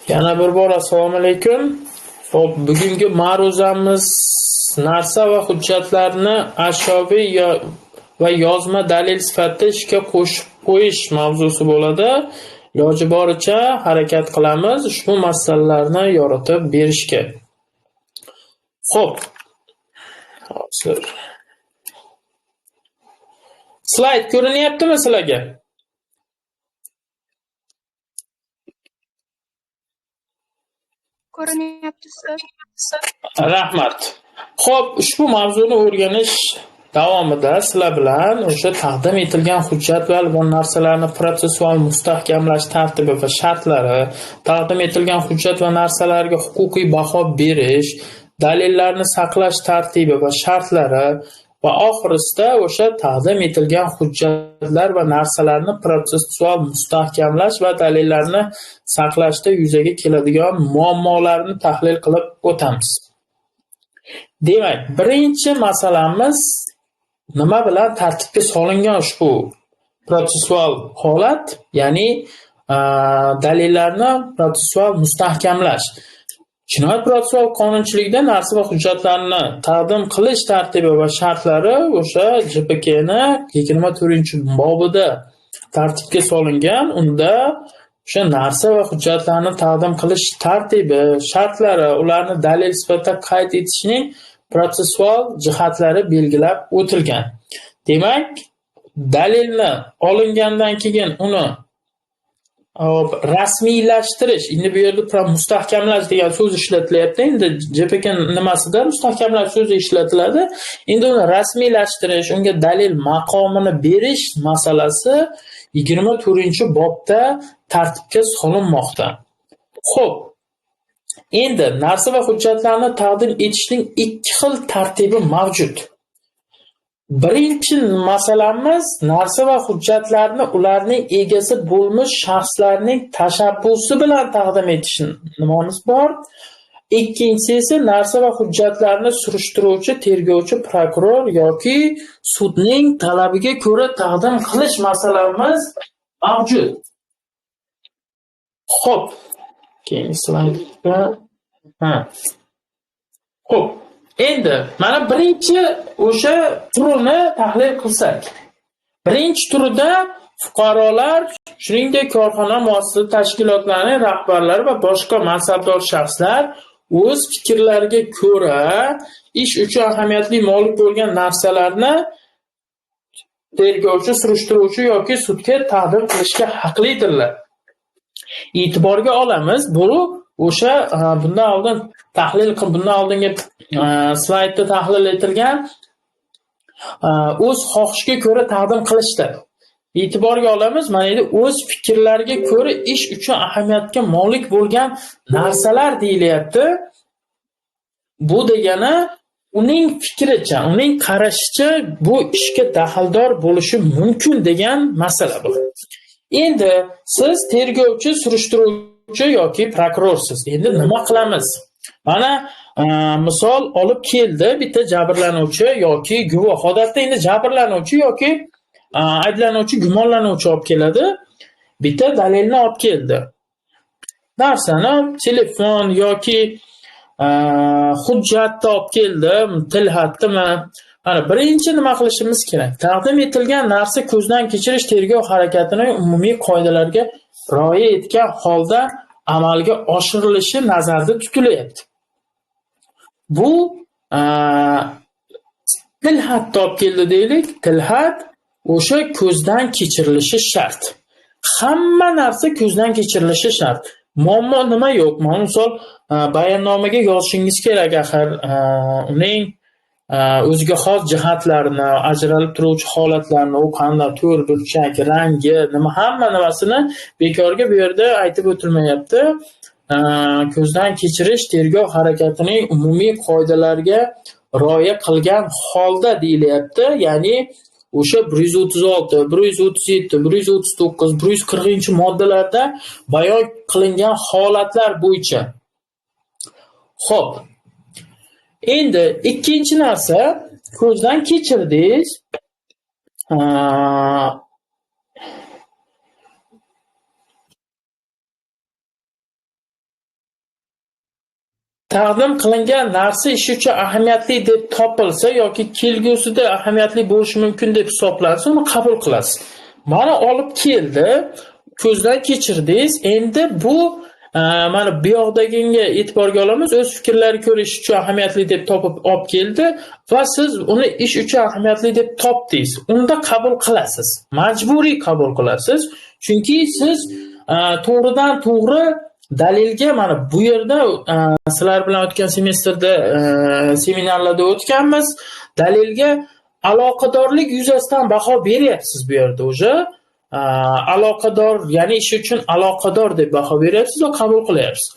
Yana bir bor assalomu alaykum. Xo'p, bugungi ma'ruzamiz narsa va hujjatlarni ashyoviy va yozma dalil sifatida ishga qo'shib qo'yish mavzusi bo'ladi. Iloji boricha harakat qilamiz ushbu masalalarni yoritib berishga. Xo'p. Hozir slayd ko'rinyaptimi sizlarga? Ko'rinyapti ustoz. Rahmat. Xo'p, ushbu mavzuni o'rganish davomida sizlar bilan o'sha taqdim etilgan hujjat va narsalarni protsessual mustahkamlash tartibi va shartlari, taqdim etilgan hujjat va narsalarga huquqiy baho berish, dalillarni saqlash tartibi va shartlari va oxirisida o'sha taqdim etilgan hujjatlar va narsalarni protsessual mustahkamlash va dalillarni saqlashda yuzaga keladigan muammolarni tahlil qilib o'tamiz. Demak, birinchi masalamiz nima bilan tartibga solingan ushbu protsessual holat, ya'ni dalillarni protsessual mustahkamlash. Jinoyat protsessual qonunchiligida narsa va hujjatlarni taqdim qilish tartibi va shartlari o'sha JPKni 24-bobida tartibga solingan. Unda o'sha narsa va hujjatlarni taqdim qilish tartibi, shartlari, ularni dalil sifatida qayd etishning protsessual jihatlari belgilab o'tilgan. Demak, dalilni olingandan keyin uni rasmiylashtirish, endi bu yerda mustahkamlash degan so'z ishlatilyapti. Endi JPK nimasida mustahkamlash so'zi ishlatiladi. Endi uni rasmiylashtirish, unga dalil maqomini berish masalasi 24-bobda tartibga solinmoqda. Xo'p, endi narsa va hujjatlarni taqdim etishning ikki xil tartibi mavjud. Birinchi masalamiz narsa va hujjatlarni ularning egasi bo'lmish shaxslarning tashabbusi bilan taqdim etish nimamiz bor. Ikkinchisi esa narsa va hujjatlarni surishtiruvchi, tergovchi, prokuror yoki sudning talabiga ko'ra taqdim qilish masalamiz mavjud. Xo'p, keyingi slaydda. Xo'p, endi mana birinchi o'sha turini tahlil qilsak. Birinchi turida fuqarolar, shuningdek korxona muassasa tashkilotlarining rahbarlari va boshqa mansabdor shaxslar o'z fikrlariga ko'ra ish uchun ahamiyatli molik bo'lgan narsalarni tergovchi, surishtiruvchi yoki sudga taqdim qilishga haqlidirlar. E'tiborga olamiz, bu o'sha bundan oldingi slaydda tahlil etilgan o'z xohishiga ko'ra taqdim qilishdir. E'tiborga olamiz, mana endi o'z fikrlariga ko'ra ish uchun ahamiyatga molik bo'lgan narsalar deyilyapti. Bu degani uning fikricha, uning qarashicha bu ishga daxldor bo'lishi mumkin degan masala bu. Endi siz tergovchi, surishtiruvchi yoki prokurorsiz. Endi nima qilamiz? Mana misol olib keldi bitta jabrlanuvchi yoki guvoh. Odatda endi jabrlanuvchi yoki ayblanuvchi, gumonlanuvchi olib keladi. Bitta dalilni olib keldi. Narsani telefon yoki hujjatni olib keldi, tilxatmi? Mana birinchi nima qilishimiz kerak? Taqdim etilgan narsa ko'zdan kechirish tergov harakatining umumiy qoidalariga rioya etgan holda amalga oshirilishi nazarda tutilyapti. Bu tilxatni olib keldi deylik. Tilxat o'sha ko'zdan kechirilishi shart. Hamma narsa ko'zdan kechirilishi shart. Muammo nima yo'q? Misol bayonnomaga yozishingiz kerak axir uning o'ziga xos jihatlarini, ajralib turuvchi holatlarni, u qanday to'r burchak, rangi, hamma nimasini bekorga bu yerda aytib o'tilmayapti. Ko'zdan kechirish tergov harakatining umumiy qoidalariga rioya qilgan holda deyilyapti. Ya'ni o'sha 136, 137, 139, 140-moddalarda bayon qilingan holatlar bo'yicha. Xo'p. Endi ikkinchi narsa, ko'zdan kechirdingiz. taqdim qilingan narsa ish uchun ahamiyatli deb topilsa yoki kelgusida ahamiyatli bo'lishi mumkin deb hisoblansa, uni qabul qilasiz. Mana olib keldi, ko'zdan kechirdingiz. Endi bu mana bu yoqdagiga e'tiborga olamiz. O'z fikrlari ko'rish uchun ahamiyatli deb topib olib keldi va siz uni ish uchun ahamiyatli deb topdingiz. Unda qabul qilasiz. Majburiy qabul qilasiz. Chunki siz to'g'ridan to'g'ri dalilga mana bu yerda sizlar bilan o'tgan semestrda seminarlarda o'tganmiz. Dalilga aloqadorlik yuzasidan baho beryapsiz bu yerda o'sha. Aloqador, ya'ni ish uchun aloqador deb baho beryapsiz va qabul qilyapsiz.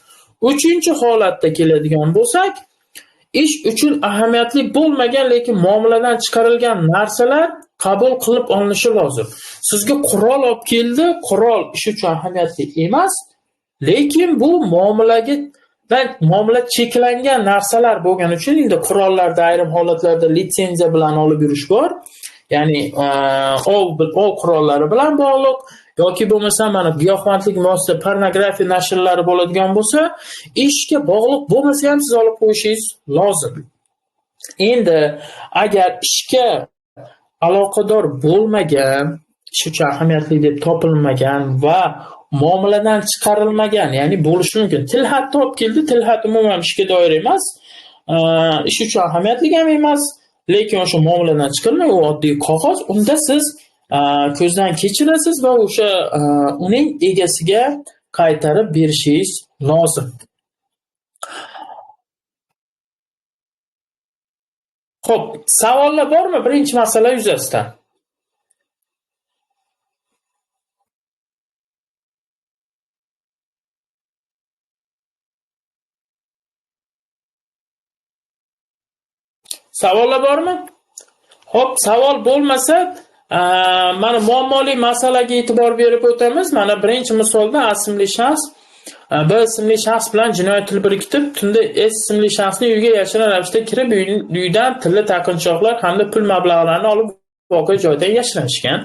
Uchinchi holatda keladigan bo'lsak, ish uchun ahamiyatli bo'lmagan lekin muomaladan chiqarilgan narsalar qabul qilib olinishi lozim. Sizga qurol olib keldi, qurol ish uchun ahamiyatli emas, lekin bu muomala cheklangan narsalar bo'lgani uchun endi qurollarda ayrim holatlarda litsenziya bilan olib yurish bor. Ya'ni ov qurollari bilan bog'liq yoki bo'lmasa mana giyohvandlik vosita pornografiya nashrlari bo'ladigan bo'lsa, ishga bog'liq bo'lmasa ham siz olib qo'yishingiz lozim. Endi agar ishga aloqador bo'lmagan, ish uchun ahamiyatli deb topilmagan va muomaladan chiqarilmagan, ya'ni bo'lishi mumkin. Tilxat olib keldi, tilxat umuman ishga doir emas, ish uchun ahamiyatli ham emas. Lekin o'sha muomaladan chiqilmaydi, u oddiy qog'oz. Unda siz ko'zdan kechirasiz va o'sha uning egasiga qaytarib berishingiz lozim. Xo'p, savollar bormi birinchi masala yuzasidan? Savollar bormi? Xo'p, savol bo'lmasa, mana muammoli masalaga e'tibor berib o'tamiz. Mana birinchi misolda A ismli shaxs B ismli shaxs bilan jinoyat til biriktirib, tunda S ismli shaxsning uyiga yashirin ravishda kirib, uydan tilla taqinchoqlar hamda pul mablag'larini olib voqea joyidan yashirinishgan.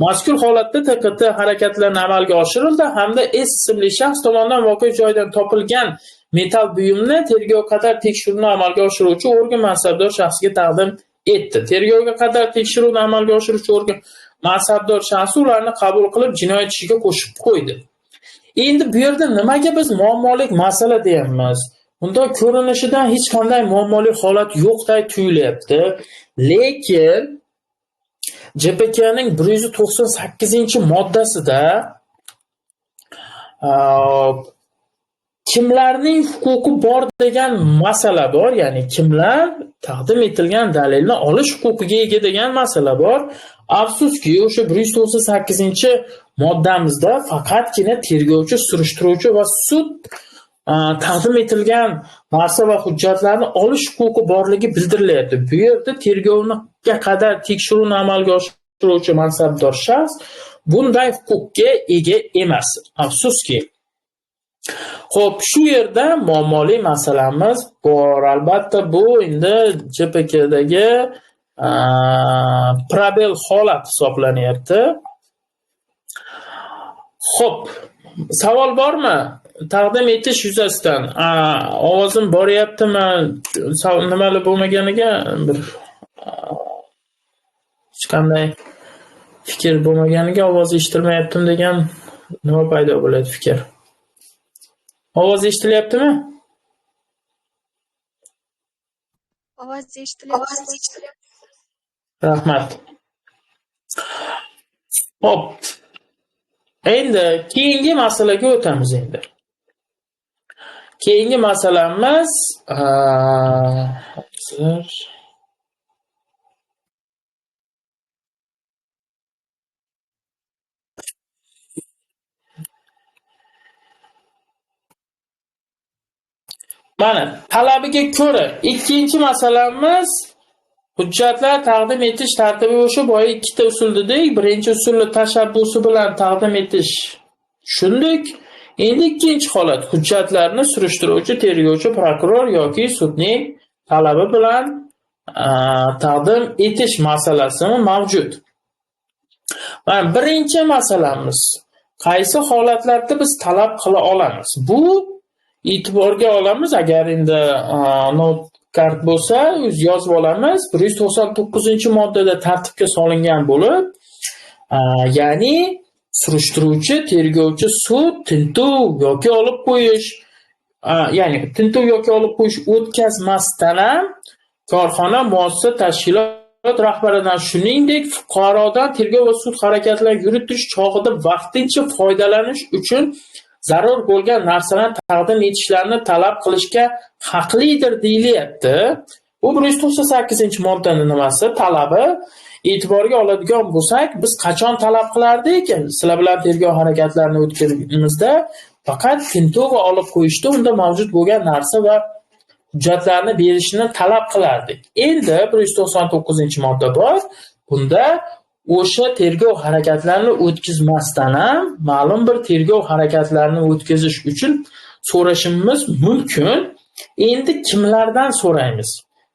Mazkur holatda TQT harakatlarini amalga oshirildi hamda S ismli shaxs tomonidan voqea joyidan topilgan metal buyumni tergov qadar tekshiruvni amalga oshiruvchi organ mansabdor shaxsiga taqdim etdi. Tergovga qadar tekshiruvni amalga oshiruvchi organ mansabdor shaxsi ularni qabul qilib jinoyat ishiga qo'shib qo'ydi. Endi bu yerda nimaga biz muammolik masala deyapmiz? Unda ko'rinishidan hech qanday muammoli holat yo'qday tuyulyapti. Lekin JPKning 198-moddasida kimlarning huquqi bor degan masala bor, ya'ni kimlar taqdim etilgan dalilni olish huquqiga ega degan masala bor. Afsuski, o'sha 198-moddamizda faqatgina tergovchi, surishtiruvchi va sud taqdim etilgan narsa va hujjatlarni olish huquqi borligi bildirilyapti. Bu yerda tergovga qadar tekshiruvni amalga oshiruvchi mansabdor shaxs bunday huquqqa ega emas. Afsuski. Xo'p, shu yerda muammoli masalamiz bor. Albatta bu endi JPKdagi probel holat hisoblanyapti. Xo'p, savol bormi? Taqdim etish yuzasidan ovozim boryaptimi? Nimalar bo'lmaganiga bir hech qanday fikr bo'lmaganiga ovoz eshitilmayaptim degan nima paydo bo'ladi fikr? Ovoz eshitilyaptimi? Ovoz eshitilyapti. Rahmat. Hop. Endi keyingi masalaga o'tamiz endi. Keyingi masalamiz mana talabiga ko'ra ikkinchi masalamiz hujjatlar taqdim etish tartibi bo'yicha boya ikkita usul dedik. Birinchi usulni tashabbusi bilan taqdim etish tushundik. Endi ikkinchi holat hujjatlarni surishtiruvchi, tergovchi, prokuror yoki sudning talabi bilan taqdim etish masalasi mavjud. Mana birinchi masalamiz qaysi holatlarda biz talab qila olamiz? Bu e'tiborga olamiz. Agar endi notkart bo'lsa, yozib olamiz. 199-moddada tartibga solingan bo'lib, ya'ni surishtiruvchi, tergovchi sud, tintuv yoki olib qo'yish, ya'ni tintuv yoki olib qo'yish o'tkazmasdan ham korxona, muassasa, tashkilot rahbaridan, shuningdek fuqarodan tergov va sud harakatlarini yuritish chog'ida vaqtincha foydalanish uchun zarur bo'lgan narsalarni taqdim etishlarini talab qilishga haqlidir deyilyapti. Bu 198-moddani nimasi, talabi. E'tiborga oladigan bo'lsak, biz qachon talab qilardik? Sizlar bilan tergov harakatlarini o'tkazganimizda faqat tintuv va olib qo'yishda unda mavjud bo'lgan narsa va hujjatlarni berishni talab qilardik. Endi 199-modda bor. Bunda o'sha tergov harakatlarini o'tkazmasdan ham ma'lum bir tergov harakatlarini o'tkazish uchun so'rashimiz mumkin. Endi kimlardan so'raymiz?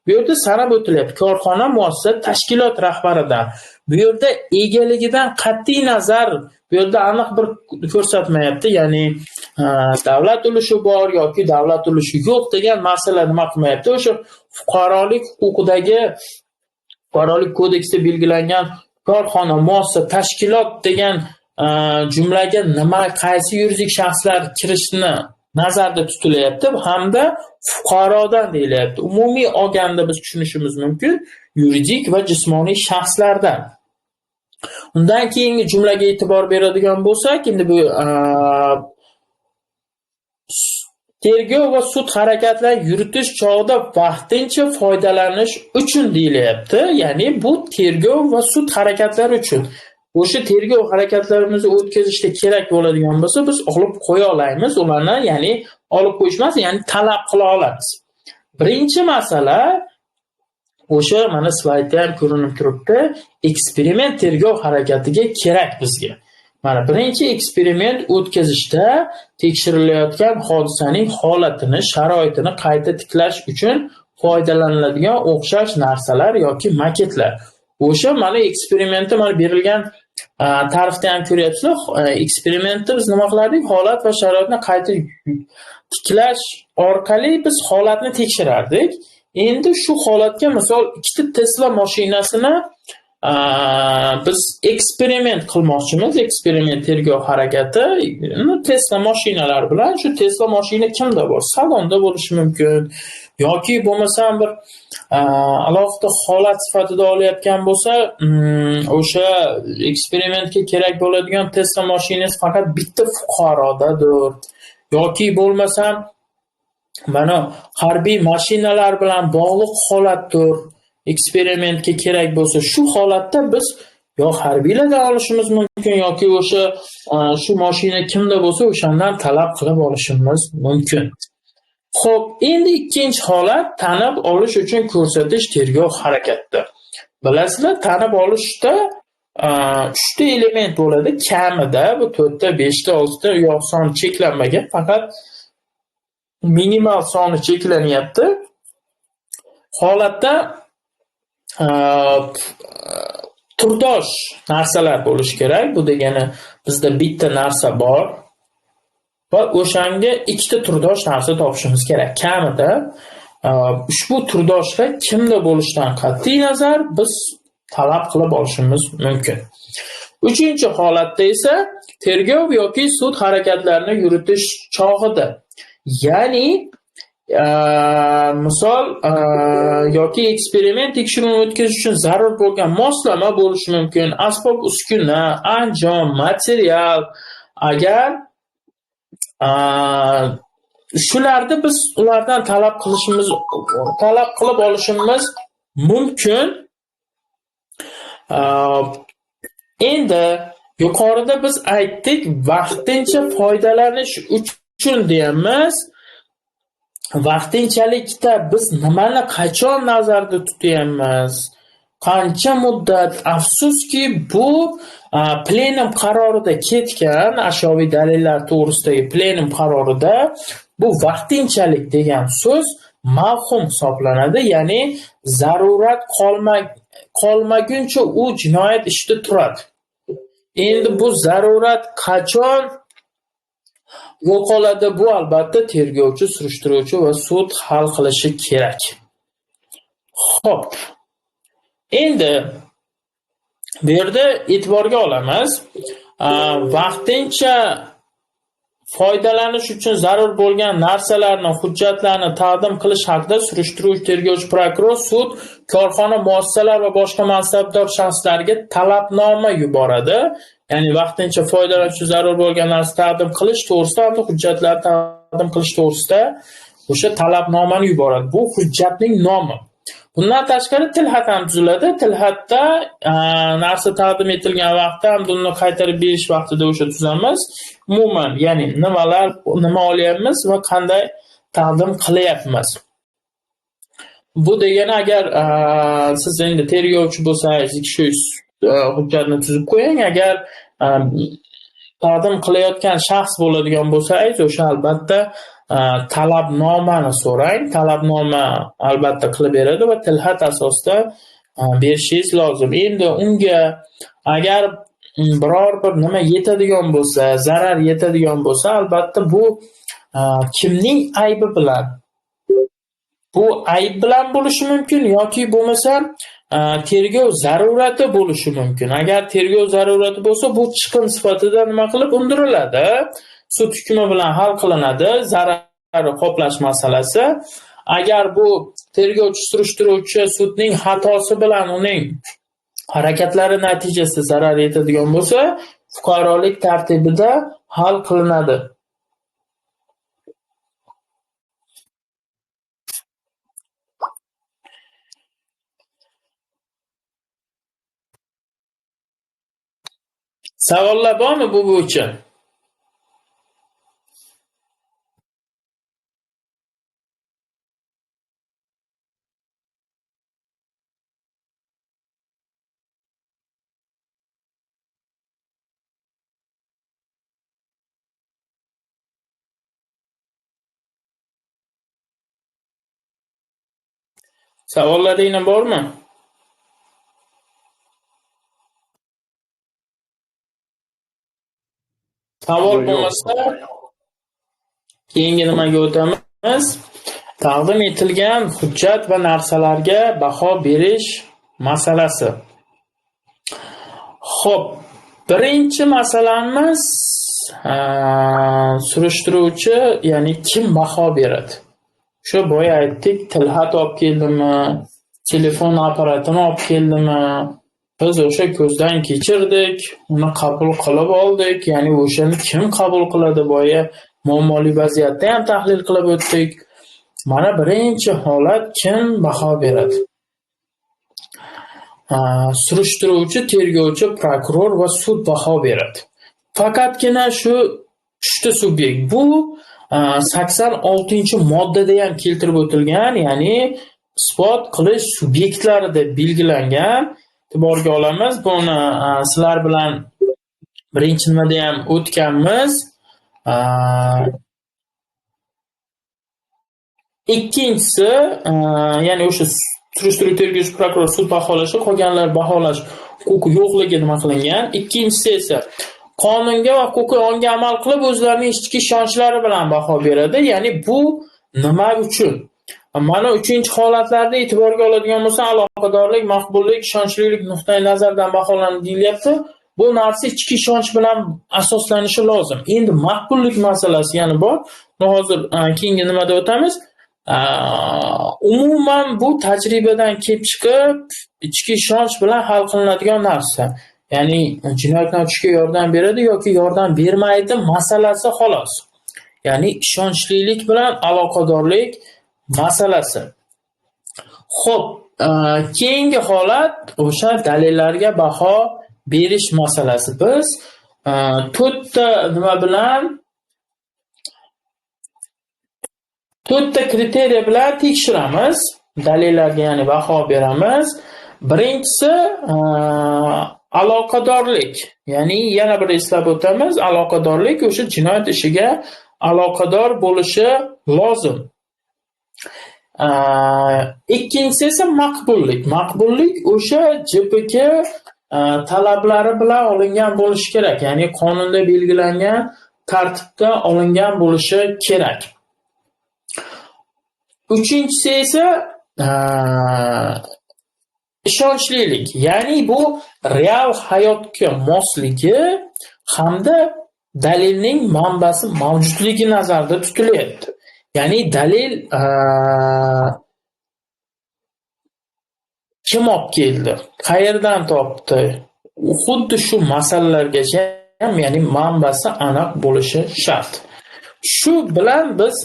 Bu yerda sanab o'tilyapti. Korxona, muassasa, tashkilot rahbaridan. Bu yerda egaligidan qat'iy nazar, bu yerda aniq bir ko'rsatmayapti. Ya'ni davlat ulushi bor yoki davlat ulushi yo'q degan masala nima qilmayapti. O'sha fuqarolik huquqidagi, fuqarolik kodeksida belgilangan korxona, muassasa, tashkilot degan jumlaga qaysi yuridik shaxslar kirishini nazarda tutilyapti hamda fuqarodan deyilyapti. Umumiy olganda biz tushunishimiz mumkin yuridik va jismoniy shaxslardan. Undan keyingi jumlaga e'tibor beradigan bo'lsak, endi bu tergov va sud harakatlarini yuritish chog'ida vaqtincha foydalanish uchun deyilyapti. Ya'ni bu tergov va sud harakatlari uchun. O'sha tergov harakatlarimizni o'tkazishda kerak bo'ladigan bo'lsa, biz olib qo'ya olamiz ularni, ya'ni olib qo'yish emas, ya'ni talab qila olamiz. Birinchi masala o'sha mana slaydda ham ko'rinib turibdi, eksperiment tergov harakatiga kerak bizga. Mana birinchi eksperiment o'tkazishda tekshirilayotgan hodisaning holatini, sharoitini qayta tiklash uchun foydalaniladigan o'xshash narsalar yoki maketlar. O'sha mana eksperimentda mana berilgan tarifda ham ko'ryapsizlar. Eksperimentda biz nima qilardik? Holat va sharoitni qayta tiklash orqali biz holatni tekshirardik. Endi shu holatga misol ikkita Tesla mashinasini biz eksperiment qilmoqchimiz. Eksperiment tergov harakati Tesla mashinalari bilan. Shu Tesla mashina kimda bor? Salonda bo'lishi mumkin. Yoki bo'lmasam bir alohida holat sifatida olayotgan bo'lsa, o'sha eksperimentga kerak bo'ladigan Tesla mashinasi faqat bitta fuqarodadir. Yoki bo'lmasam mana harbiy mashinalar bilan bog'liq holatdir. Eksperimentga kerak bo'lsa, shu holatda biz yo harbiylardan olishimiz mumkin yoki o'sha shu mashina kimda bo'lsa o'shandan talab qilib olishimiz mumkin. Xo'p, endi ikkinchi holat tanib olish uchun ko'rsatish tergov harakati. Bilasizlar, tanib olishda 3 ta element bo'ladi. Kamida bu 4 ta, 5 ta, 6 ta yo'q son cheklanmagan, faqat minimal soni cheklanyapti. Holatda turdosh narsalar bo'lishi kerak. Bu degani bizda bitta narsa bor va o'shanga ikkita turdosh narsa topishimiz kerak. Kamida ushbu turdoshlar kimda bo'lishidan qat'iy nazar biz talab qilib olishimiz mumkin. Uchinchi holatda esa tergov yoki sud harakatlarini yuritish chog'ida, ya'ni misol yoki eksperiment tekshiruvini o'tkazish uchun zarur bo'lgan moslama bo'lishi mumkin, asbob uskuna, anjom, material. Agar shularni biz ulardan talab qilib olishimiz mumkin. Endi yuqorida biz aytdik, vaqtincha foydalanish uchun deymiz. Vaqtinchalikda biz nimani qachon nazarda tutyapmiz? Qancha muddat? Afsuski, bu plenum qarorida ketgan, ashyoviy dalillar to'g'risidagi plenum qarorida bu vaqtinchalik degan so'z mavhum hisoblanadi, ya'ni zarurat qolmaguncha u jinoyat ishida turadi. Endi bu zarurat qachon yo'qoladi. Bu albatta tergovchi, surishtiruvchi va sud hal qilishi kerak. Xo'p. Endi bu yerda e'tiborga olamiz. Vaqtincha foydalanish uchun zarur bo'lgan narsalarni, hujjatlarni taqdim qilish haqida surishtiruvchi, tergovchi, prokuror, sud, korxona, muassasalar va boshqa mansabdor shaxslarga talabnoma yuboradi. Ya'ni vaqtincha foydalanish uchun zarur bo'lgan narsa taqdim qilish to'g'risida hamda hujjatlar taqdim qilish to'g'risida o'sha talabnomani yuboradi. Bu hujjatning nomi. Bundan tashqari tilxat ham tuziladi. Tilxatda narsa taqdim etilgan vaqtda hamda uni qaytarib berish vaqtida o'sha tuzamiz. Umuman, ya'ni nima olyapmiz va qanday taqdim qilyapmiz. Bu degani agar siz endi tergovchi bo'lsangiz, shu hujjatni tuzib qo'ying. Agar taqdim qilayotgan shaxs bo'ladigan bo'lsangiz, o'sha albatta talabnomani so'rang. Talabnoma albatta qilib beradi va tilxat asosida berishingiz lozim. Endi unga agar biror bir nima yetadigan bo'lsa, zarar yetadigan bo'lsa, albatta bu kimning aybi bilan? Bu ayb bilan bo'lishi mumkin yoki bo'lmasa tergov zarurati bo'lishi mumkin. Agar tergov zarurati bo'lsa, bu chiqim sifatida nima qilib undiriladi? Sud hukmi bilan hal qilinadi zararni qoplash masalasi. Agar bu tergovchi, surishtiruvchi sudning xatosi bilan uning harakatlari natijasida zarar yetadigan bo'lsa, fuqarolik tartibida hal qilinadi. Savollar bormi bu bo'yicha? Savollaringiz bormi? Savol bo'lmasa, keyingi nimaga o'tamiz? Taqdim etilgan hujjat va narsalarga baho berish masalasi. Xo'p, birinchi masalamiz surishtiruvchi, ya'ni kim baho beradi? Shu boya aytdik, tilxat olib keldimi, telefon apparatini olib keldimi? Biz o'sha ko'zdan kechirdik, uni qabul qilib oldik. Ya'ni o'shani kim qabul qiladi? Boya muammoli vaziyatda ham tahlil qilib o'tdik. Mana birinchi holat kim baho beradi? Surishtiruvchi, tergovchi, prokuror va sud baho beradi. Faqatgina shu 3 ta subyekt. Bu 86-moddada ham keltirib o'tilgan, ya'ni isbot qilish subyektlari deb belgilangan. E'tiborga olamiz. Buni sizlar bilan birinchi nimada ham o'tganmiz. Ikkinchisi, ya'ni o'sha surishtiruv, tergovchi, prokuror, sud baholashi, qolganlar baholash huquqi yo'qligi nima qilingan. Ikkinchisi esa qonunga va huquqiy onga amal qilib o'zlarining ichki ishonchlari bilan baho beradi. Ya'ni bu nima uchun? Mana 3-holatlarda e'tiborga oladigan bo'lsa, aloqadorlik, maqbullik, ishonchlilik nuqtai nazaridan baholanadi deyilyapti. Bu narsa ichki ishonch bilan asoslanishi lozim. Endi maqbullik masalasi yana bor. Hozir keyingi nimada o'tamiz. Umuman bu tajribadan kelib chiqib, ichki ishonch bilan hal qilinadigan narsa. Ya'ni jinoyatni ochishga yordam beradi yoki yordam bermaydi masalasi xolos. Ya'ni ishonchlilik bilan aloqadorlik masalasi. Xo'p, keyingi holat o'sha dalillarga baho berish masalasi. Biz 4 ta nima bilan 4 ta kriteriya bilan tekshiramiz. Dalillarga ya'ni baho beramiz. Birinchisi aloqadorlik. Ya'ni yana bir eslab o'tamiz, aloqadorlik o'sha jinoyat ishiga aloqador bo'lishi lozim. Ikkinchisi esa maqbullik. Maqbullik o'sha JPK talablari bilan olingan bo'lishi kerak. Ya'ni qonunda belgilangan tartibda olingan bo'lishi kerak. Uchinchisi esa ishonchlilik, ya'ni bu real hayotga mosligi hamda dalilning manbasi mavjudligi nazarda tutilyapti. Ya'ni dalil kim olib keldi, qayerdan topdi, xuddi shu masalalargacha ham, ya'ni manbasi aniq bo'lishi shart. Shu bilan biz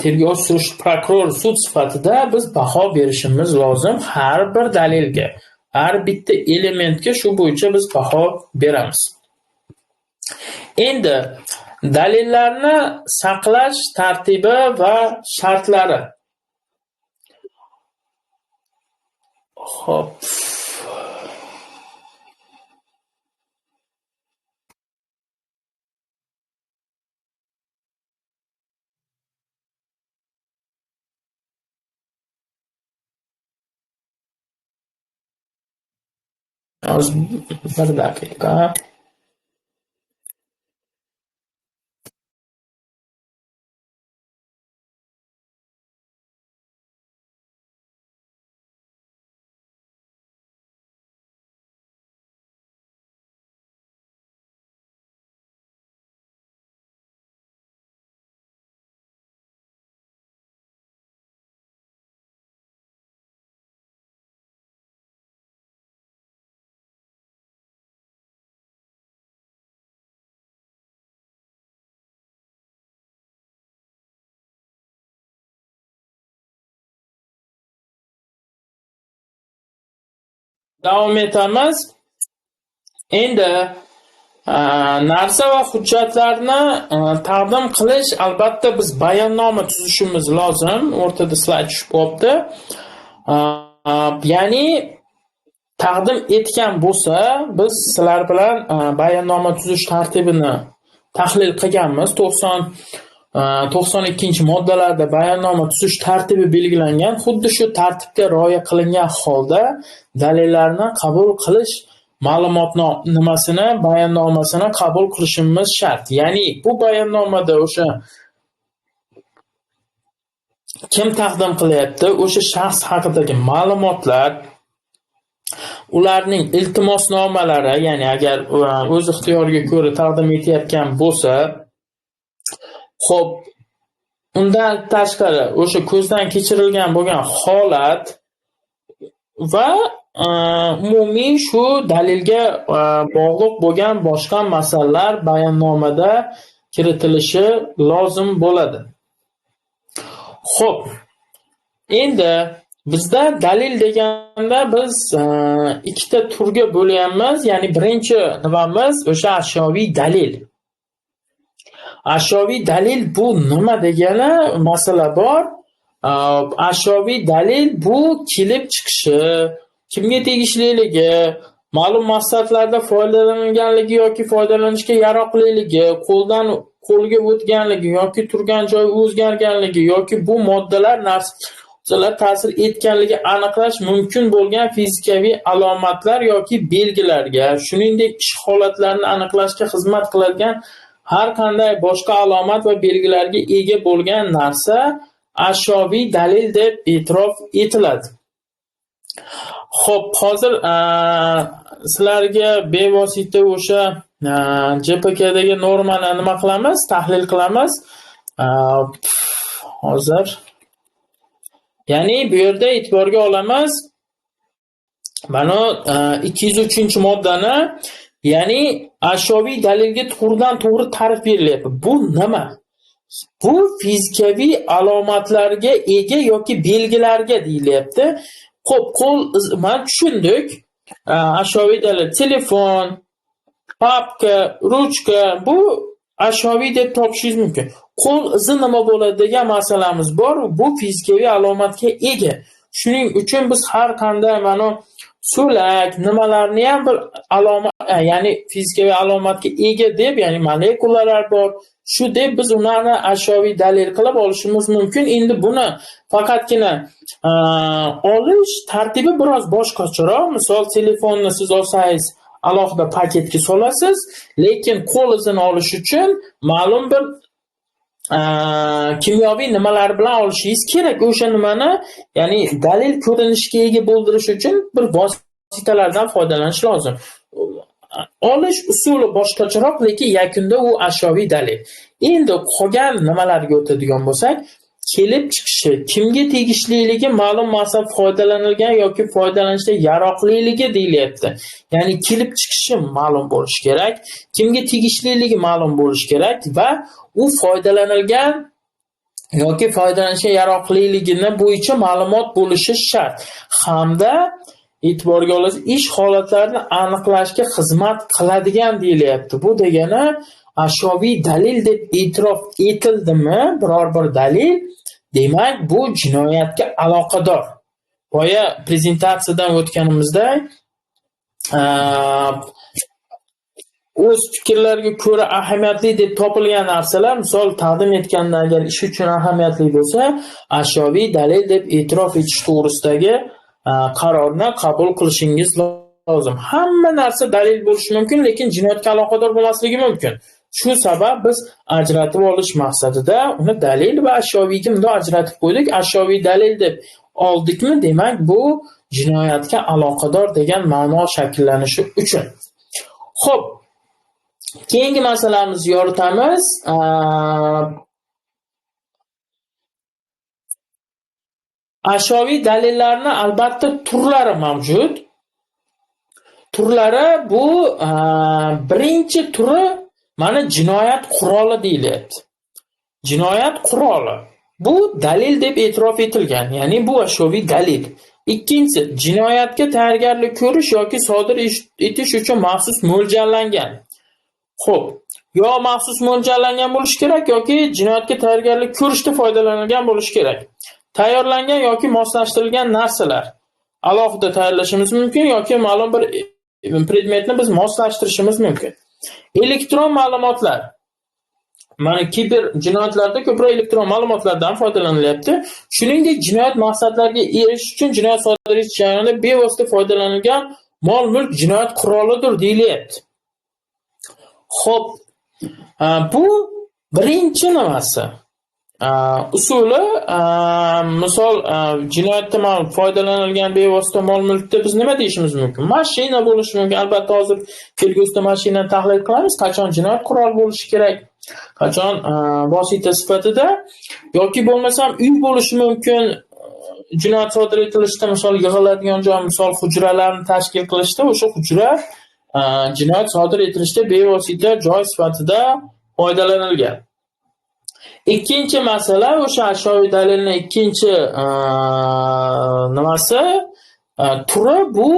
tergov surish prokuror sud sifatida biz baho berishimiz lozim har bir dalilga, har bitta elementga shu bo'yicha biz baho beramiz. Endi dalillarni saqlash tartibi va shartlari. Xo'p. Hozir bir daqiqa. Davom etamiz. Endi narsa va hujjatlarni taqdim qilish, albatta biz bayonnoma tuzishimiz lozim. O'rtada slayd tushib qolibdi. Ya'ni taqdim etgan bo'lsa, biz sizlar bilan bayonnoma tuzish tartibini tahlil qilganmiz. 92-moddalarda bayonnoma tuzish tartibi belgilangan. Xuddi shu tartibga rioya qilingan holda dalillarni qabul qilish bayonnomasini qabul qilishimiz shart. Ya'ni bu bayonnomada o'sha kim taqdim qilyapti, o'sha shaxs haqidagi ma'lumotlar, ularning iltimosnomalari, ya'ni agar o'z ixtiyoriga ko'ra taqdim etayotgan bo'lsa, xo'p, undan tashqari o'sha ko'zdan kechirilgan bo'lgan holat va umumiy shu dalilga bog'liq bo'lgan boshqa masalalar bayonnomada kiritilishi lozim bo'ladi. Xo'p, endi bizda dalil deganda biz ikkita turga bo'layapmiz. Ya'ni birinchi nimamiz o'sha ashyoviy dalil. Ashyoviy dalil bu nima degani masala bor. Ashyoviy dalil bu kelib chiqishi, kimga tegishliligi, ma'lum maqsadlarda foydalanilganligi yoki foydalanishga yaroqliligi, qo'ldan qo'lga o'tganligi yoki turgan joyi o'zgarganligi yoki bu moddalar narsalar ta'sir etganligi aniqlash mumkin bo'lgan fizikaviy alomatlar yoki belgilarga, shuningdek ish holatlarini aniqlashga xizmat qiladigan har qanday boshqa alomat va belgilarga ega bo'lgan narsa ashyoviy dalil deb e'tirof etiladi. Xo'p, hozir sizlarga bevosita o'sha JPKdagi normani nima qilamiz? Tahlil qilamiz. Hozir ya'ni bu yerda e'tiborga olamiz mana 203-moddani, ya'ni ashyoviy dalilga to'g'ridan-to'g'ri ta'rif berilyapti. Bu nima? Bu fizikaviy alomatlarga ega yoki belgilarga deyilyapti. Xo'p, mana tushundik. Ashyoviy dalil telefon, papka, ruchka bu ashyoviy deb topishingiz mumkin. Qo'l izi nima bo'ladi degan masalamiz bor. Bu fizikaviy alomatga ega. Shuning uchun biz har qanday mana so'lak nimalarni ham bir alomat, ya'ni fizikaviy alomatga ega deb, ya'ni molekulalar bor. Shu deb biz ularni ashyoviy dalil qilib olishimiz mumkin. Endi buni faqatgina olish tartibi biroz boshqacharoq. Misol telefonni siz olsangiz alohida paketga solasiz, lekin qo'l izini olish uchun ma'lum bir kimyoviy nimalar bilan olishingiz kerak. O'sha nimani, ya'ni dalil ko'rinishga ega bo'ldirish uchun bir vositalardan foydalanish lozim. Olish usuli boshqacharoq, lekin yakunda u ashyoviy dalil. Endi qolgan nimalarga o'tadigan bo'lsak, kelib chiqishi, kimga tegishliligi ma'lum maqsad foydalanilgan yoki foydalanishda yaroqliligi deyilyapti. Ya'ni kelib chiqishi ma'lum bo'lishi kerak, kimga tegishliligi ma'lum bo'lishi kerak va u foydalanilgan yoki foydalanishga yaroqliligini bo'yicha ma'lumot bo'lishi shart. Hamda e'tiborga olasiz, ish holatlarini aniqlashga xizmat qiladigan deyilyapti. Bu degani ashyoviy dalil deb e'tirof etildimi biror bir dalil, demak bu jinoyatga aloqador. Boya prezentatsiyadan o'tganimizda o'z fikrlariga ko'ra ahamiyatli deb topilgan narsalar, misol taqdim etganda agar ish uchun ahamiyatli bo'lsa, ashyoviy dalil deb e'tirof etish to'g'risidagi qarorni qabul qilishingiz lozim. Hamma narsa dalil bo'lishi mumkin, lekin jinoyatga aloqador bo'lmasligi mumkin. Shu sabab biz ajratib olish maqsadida uni dalil va ashyoviyga bunday ajratib qo'ydik. Ashyoviy dalil deb oldikmi, demak bu jinoyatga aloqador degan ma'no shakllanishi uchun. Xo'p, keyingi masalamizni yoritamiz. Ashyoviy dalillarni albatta turlari mavjud. Turlari bu birinchi turi mana jinoyat quroli deyilyapti. Jinoyat quroli bu dalil deb e'tirof etilgan, ya'ni bu ashyoviy dalil. Ikkinchisi, jinoyatga tayyorgarlik ko'rish yoki sodir etish uchun maxsus mo'ljallangan. Xo'p, yo maxsus mo'ljallangan bo'lishi kerak yoki jinoyatga tayyorgarlik ko'rishda foydalanilgan bo'lishi kerak. Tayyorlangan yoki moslashtirilgan narsalar alohida tayyorlashimiz mumkin yoki ma'lum bir predmetni biz moslashtirishimiz mumkin. Elektron ma'lumotlar. Mana kiber jinoyatlarda ko'proq elektron ma'lumotlardan foydalanilyapti. Shuningdek, jinoyat maqsadlariga erishish uchun jinoyat sodir etish jarayonida bevosita foydalanilgan mol-mulk jinoyat qurolidir deyilyapti. Xo'p, bu birinchi nimasi. Usuli, misol jinoyatda foydalanilgan bevosita mol-mulkda biz nima deyishimiz mumkin? Mashina bo'lishi mumkin. Albatta hozir kelgusida mashinani tahlil qilamiz. Qachon jinoyat quroli bo'lishi kerak, qachon vosita sifatida yoki bo'lmasam uy bo'lishi mumkin. Jinoyat sodir etilishda misol yig'iladigan joy, misol hujralarni tashkil qilishda o'sha hujra jinoyat sodir etilishda bevosita joy sifatida foydalanilgan. Ikkinchi masala, o'sha ashyoviy dalilning ikkinchi nimasi, turi bu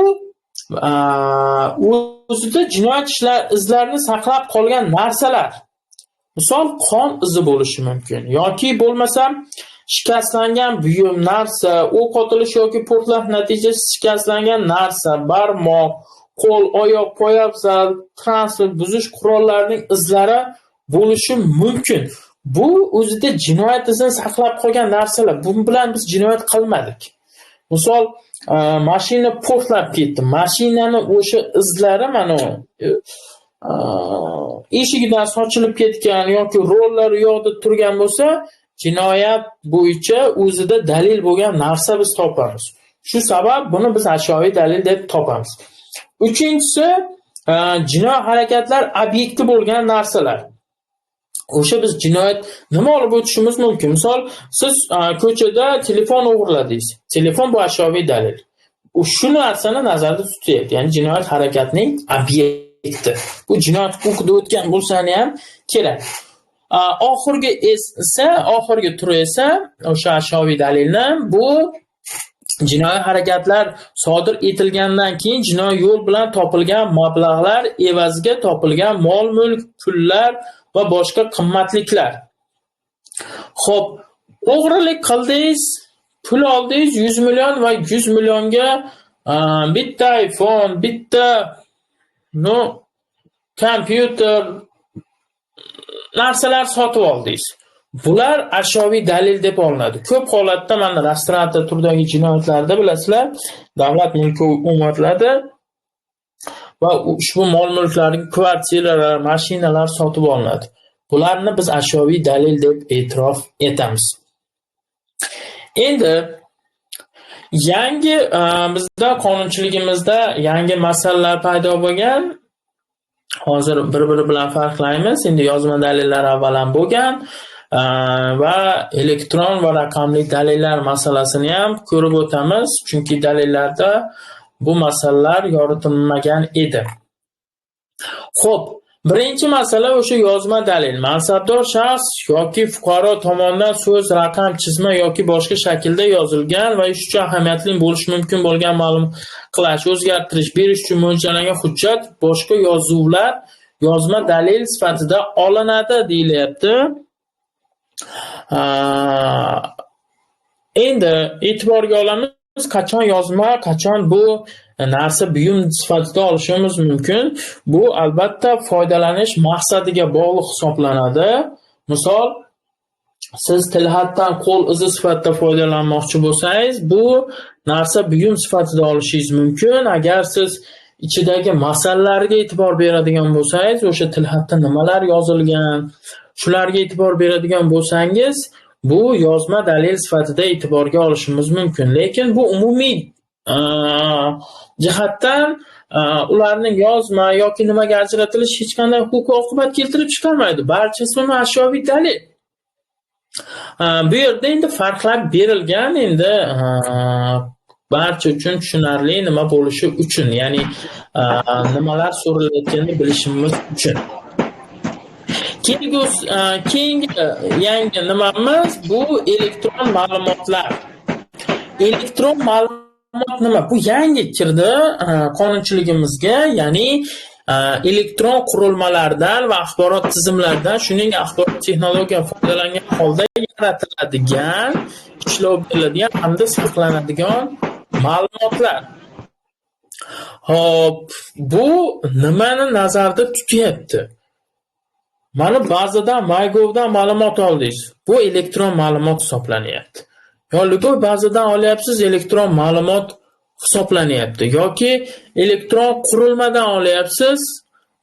o'zida jinoyat izlarini saqlab qolgan narsalar. Misol qon izi bo'lishi mumkin yoki bo'lmasam shikastlangan buyum, narsa, o'q otilish yoki portlash natijasida shikastlangan narsa, barmoq, qo'l, oyoq, poyabzal, transport buzish qurollarining izlari bo'lishi mumkin. Bu o'zida jinoyat izini saqlab qolgan narsalar. Bu bilan biz jinoyat qilmadik. Misol, mashina portlab ketdi. Mashinani o'sha izlari mana eshigidan sochilib ketgan yoki rollar u yoqda turgan bo'lsa, jinoyat bo'yicha o'zida dalil bo'lgan narsa biz topamiz. Shu sabab buni biz ashyoviy dalil deb topamiz. Uchinchisi, jinoiy harakatlar obyekti bo'lgan narsalar. O'sha biz jinoyat nima olib o'tishimiz mumkin? Misol, siz ko'chada telefon o'g'irladingiz. Telefon bu ashyoviy dalil. Shu narsani nazarda tutyapti, ya'ni jinoyat harakatining obyekti. Bu jinoyat huquqida o'tgan bo'lsa-ni ham kerak. Oxirgi turi esa o'sha ashyoviy dalilni bu jinoiy harakatlar sodir etilgandan keyin jinoiy yo'l bilan topilgan mablag'lar evaziga topilgan mol-mulk, pullar va boshqa qimmatliklar. Xo'p, o'g'rilik qildingiz, pul oldingiz 100 million va 100 millionga bitta iPhone, bitta kompyuter narsalar sotib oldingiz. Bular ashyoviy dalil deb olinadi. Ko'p holatda mana restoran turdagi jinoyatlarda bilasizlar, davlat mulki o'matiladi. va ushbu mol-mulklarga kvartiralar, mashinalar sotib olinadi. Bularni biz ashyoviy dalil deb e'tirof etamiz. Endi yangi bizda qonunchiligimizda yangi masalalar paydo bo'lgan. Hozir bir-biri bilan farqlaymiz. Endi yozma dalillar avvalan bo'lgan va elektron va raqamli dalillar masalasini ham ko'rib o'tamiz, chunki dalillarda bu masalalar yoritilmagan edi. Xo'p, birinchi masala o'sha yozma dalil. Mansabdor shaxs yoki fuqaro tomonidan so'z, raqam, chizma yoki boshqa shaklda yozilgan va ish uchun ahamiyatli bo'lishi mumkin bo'lgan ma'lum qilish, o'zgartirish, berish uchun mo'ljallangan hujjat, boshqa yozuvlar yozma dalil sifatida olinadi deyilyapti. Endi e'tiborga olamiz, qachon yozma, qachon bu narsa buyum sifatida olishimiz mumkin. Bu albatta foydalanish maqsadiga bog'liq hisoblanadi. Misol, siz tilxatdan qo'l izi sifatida foydalanmoqchi bo'lsangiz, bu narsa buyum sifatida olishingiz mumkin. Agar siz ichidagi masalalarga e'tibor beradigan bo'lsangiz, o'sha tilxatda nimalar yozilgan, shularga e'tibor beradigan bo'lsangiz, bu yozma dalil sifatida e'tiborga olishimiz mumkin. Lekin bu umumiy jihatdan ularning yozma yoki nimaga ajratilishi hech qanday huquq-oqibat keltirib chiqarmaydi. Barchasi ashyoviy dalil. Bu yerda endi farqlab berilgan, endi barcha uchun tushunarli nima bo'lishi uchun, ya'ni nimalar so'ralayotganini bilishimiz uchun. Keyingi yangi nimamiz bu elektron ma'lumotlar. Elektron ma'lumot nima? Bu yangi kirdi qonunchiligimizga, ya'ni elektron qurilmalardan va axborot tizimlaridan, shuningdek axborot texnologiyadan foydalangan holda yaratiladigan, ishlov beriladigan hamda saqlanadigan ma'lumotlar. Hop, bu nimani nazarda tutyapti? Mana bazadan, MyGovdan ma'lumot oldingiz. Bu elektron ma'lumot hisoblanyapti. Yoki bazadan olyapsiz, elektron ma'lumot hisoblanyapti. Yoki elektron qurilmadan olyapsiz,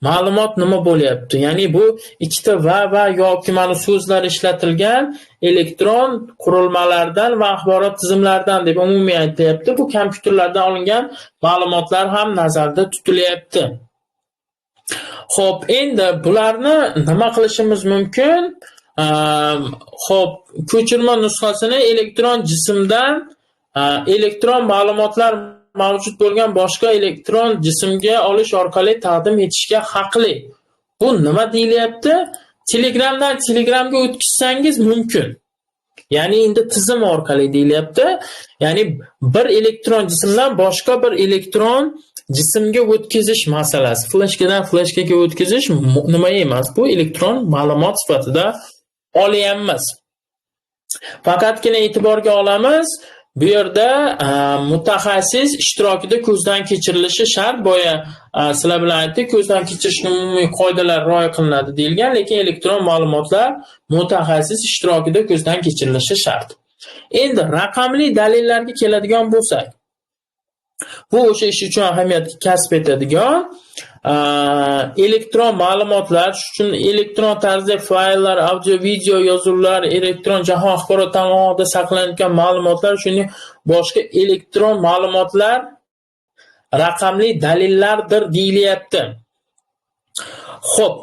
ma'lumot nima bo'lyapti? Ya'ni bu ikkita va yoki mana so'zlar ishlatilgan elektron qurilmalardan va axborot tizimlaridan deb umumiy aytilyapti. Bu kompyuterlardan olingan ma'lumotlar ham nazarda tutilyapti. Xo'p, endi bularni nima qilishimiz mumkin? Xo'p, ko'chirma nusxasini elektron jismdan elektron ma'lumotlar mavjud bo'lgan boshqa elektron jismga olish orqali taqdim etishga haqli. Bu nima deyilyapti? Telegramdan Telegramga o'tkazsangiz mumkin. Ya'ni endi tizim orqali deyilyapti. Ya'ni bir elektron jismdan boshqa bir elektron jismga o'tkazish masalasi. Flashkadan flashkaga o'tkazish nima emas, bu elektron ma'lumot sifatida olyapmiz. Faqatgina e'tiborga olamiz, bu yerda mutaxassis ishtirokida ko'zdan kechirilishi shart. Boya sizlar bilan aytdik, ko'zdan kechirishning umumiy qoidalari rioya qilinadi deyilgan, lekin elektron ma'lumotlar mutaxassis ishtirokida ko'zdan kechirilishi shart. Endi raqamli dalillarga keladigan bo'lsak, bu o'sha ish uchun ahamiyat kasb etadigan elektron ma'lumotlar, shuning uchun elektron tarzda fayllar, audio, video, yozuvlar, elektron jahon axborot tarmog'ida saqlanayotgan ma'lumotlar, shuningdek boshqa elektron ma'lumotlar raqamli dalillardir deyilyapti. Xo'p,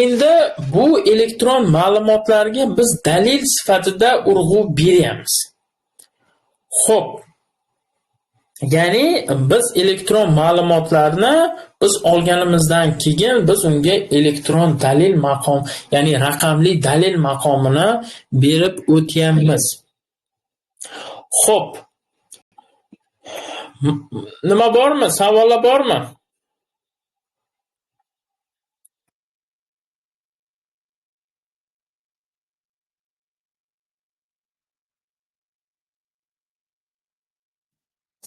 endi bu elektron ma'lumotlarga biz dalil sifatida urg'u beryapmiz. Xo'p, ya'ni biz elektron ma'lumotlarni biz olganimizdan keyin biz unga elektron dalil maqom, ya'ni raqamli dalil maqomini berib o'tyapmiz. Xo'p. Nima bormi? Savollar bormi?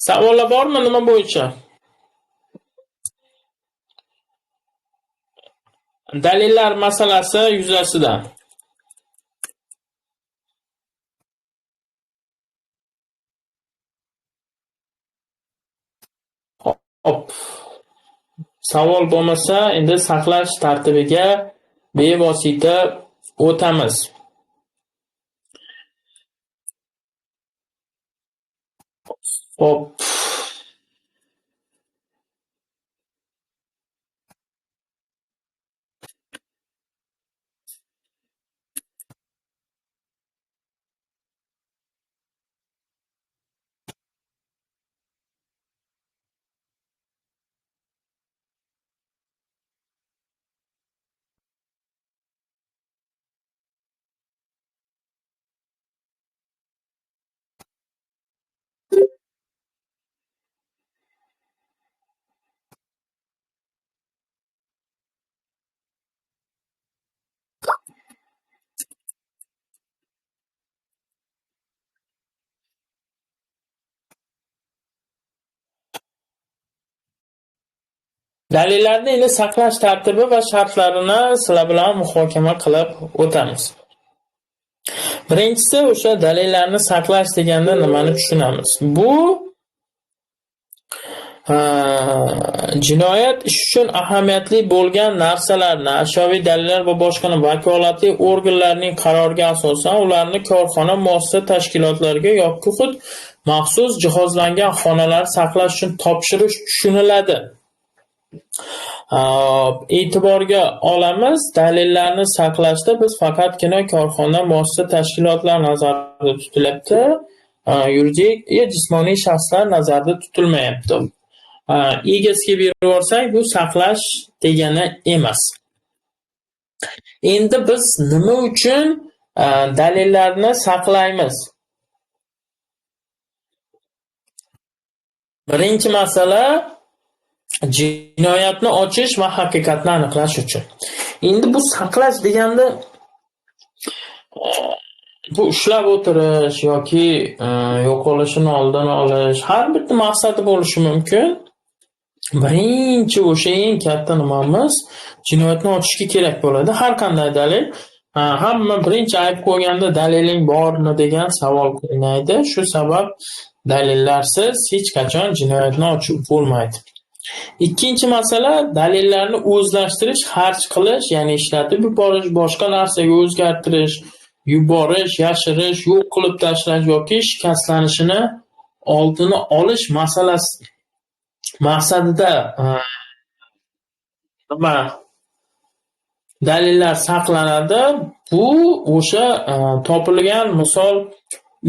Savollar bormi nima bo'yicha? Dalillar masalasi yuzasidan. Hop. savol bo'lmasa, endi saqlash tartibiga bevosita o'tamiz. Hop. Dalillarni endi saqlash tartibi va shartlarini sizlar bilan muhokama qilib o'tamiz. Birinchisi, o'sha dalillarni saqlash deganda nimani tushunamiz? Bu jinoyat ishi uchun ahamiyatli bo'lgan narsalarni, ashyoviy dalillar va boshqa vakolatli organlarning qaroriga asosan ularni korxona, muassasa, tashkilotlarga yoki xud maxsus jihozlangan xonalar saqlash uchun topshirish tushuniladi. E'tiborga olamiz, dalillarni saqlashda biz faqatgina korxona, muassasa, tashkilotlar nazarda tutilyapti. Yuridik va jismoniy shaxslar nazarda tutilmayapti. Egasiga berib yuborsak, bu saqlash degani emas. Endi biz nima uchun dalillarni saqlaymiz? Birinchi masala jinoyatni ochish va haqiqatni aniqlash uchun. Endi bu saqlash deganda bu ushlab o'tirish yoki yo'qolishini oldini olish har bir maqsadi bo'lishi mumkin. Birinchi o'sha eng katta nimamiz jinoyatni ochishga kerak bo'ladi. Har qanday dalil, hamma birinchi ayb qo'yganda daliling bormi degan savol qo'ymaydi. Shu sabab dalillarsiz hech qachon jinoyatni ochib bo'lmaydi. Ikkinchi masala dalillarni o'zlashtirish, xarj qilish, ya'ni ishlatib yuborish, boshqa narsaga o'zgartirish, yuborish, yashirish, yo'q qilib tashlash yoki shikastlanishini oldini olish masalasi maqsadida dalillar saqlanadi. Bu o'sha topilgan, misol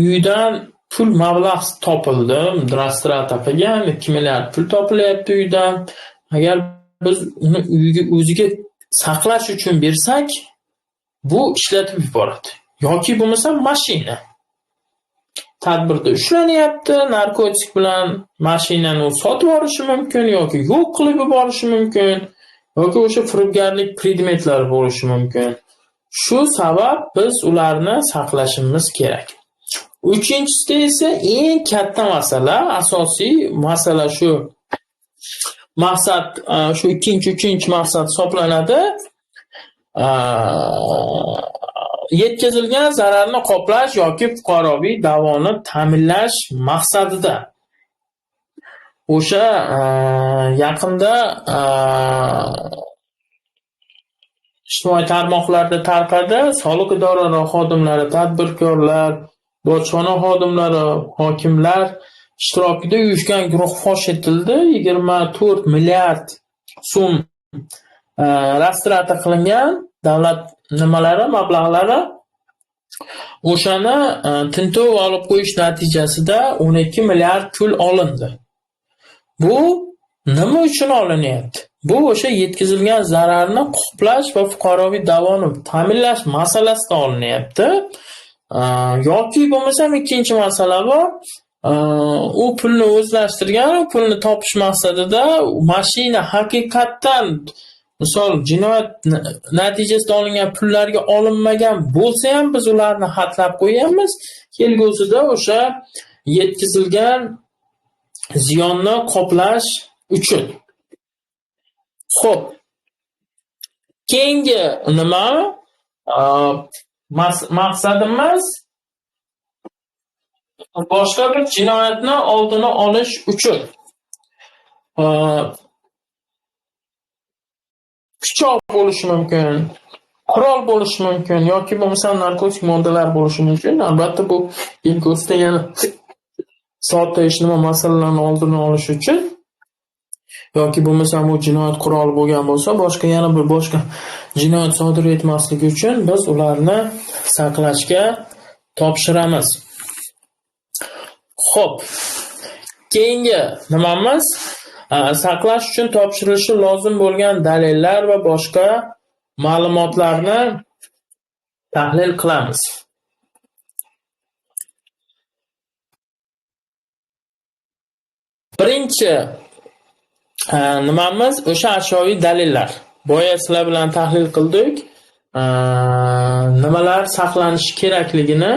uydan pul mablag' topildi, rastrata qilgan 2 milliard pul topilyapti uydan. Agar biz uni uyga o'ziga saqlash uchun bersak, bu ishlatib yuboradi. Yoki bo'lmasa mashina tadbirda ushlanyapti, narkotik bilan mashinani sotib yuborishi mumkin yoki yo'q qilib yuborishi mumkin yoki o'sha firibgarlik predmetlar bo'lishi mumkin. Shu sabab biz ularni saqlashimiz kerak. Uchinchisida esa eng katta masala, asosiy masala shu maqsad, shu uchinchi maqsad hisoblanadi. Yetkazilgan zararni qoplash yoki fuqaroviy da'voni ta'minlash maqsadida. O'sha yaqinda ijtimoiy tarmoqlarda tarqadi. Soliq idoralari xodimlari, tadbirkorlar, bojxona xodimlari, hokimlar ishtirokida uyushgan guruh fosh etildi. 24 milliard so'm rastrata qilingan davlat nimalari, mablag'lari. O'shani tintuv olib qo'yish natijasida 12 milliard pul olindi. Bu nima uchun olinyapti? Bu o'sha yetkazilgan zararni qoplash va fuqaroviy da'voni ta'minlash masalasida olinyapti. Yoki bo'lmasam ikkinchi masala bor. U pulni o'zlashtirgan, u pulni topish maqsadida mashina haqiqatdan, misol jinoyat natijasida olingan pullarga olinmagan bo'lsa ham biz ularni xatlab qo'yamiz. Kelgusida o'sha yetkazilgan ziyonni qoplash uchun. Xo'p. Keyingi nima? Maqsadimiz boshqa bir jinoyatni oldini olish uchun. pichoq bo'lishi mumkin, qurol bo'lishi mumkin yoki bo'lmasa narkotik moddalar bo'lishi mumkin. Albatta bu kelgusida yana sotish nima masalalarni oldini olish uchun yoki bo'lmasa bu jinoyat quroli bo'lgan bo'lsa, yana bir jinoyat sodir etmasligi uchun biz ularni saqlashga topshiramiz. Xo'p. Keyingi nimamiz saqlash uchun topshirilishi lozim bo'lgan dalillar va boshqa ma'lumotlarni tahlil qilamiz. Birinchi nimamiz o'sha ashyoviy dalillar. Boya sizlar bilan tahlil qildik. Nimalar saqlanishi kerakligini.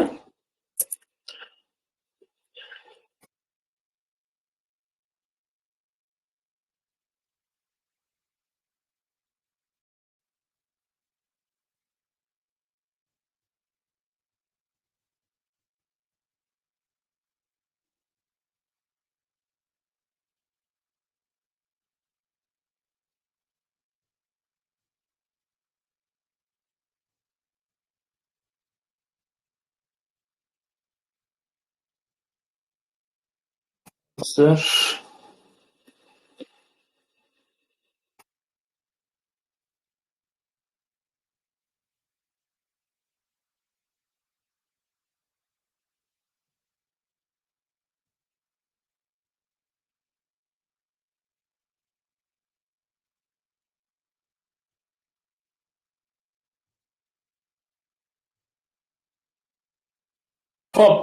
Xo'p.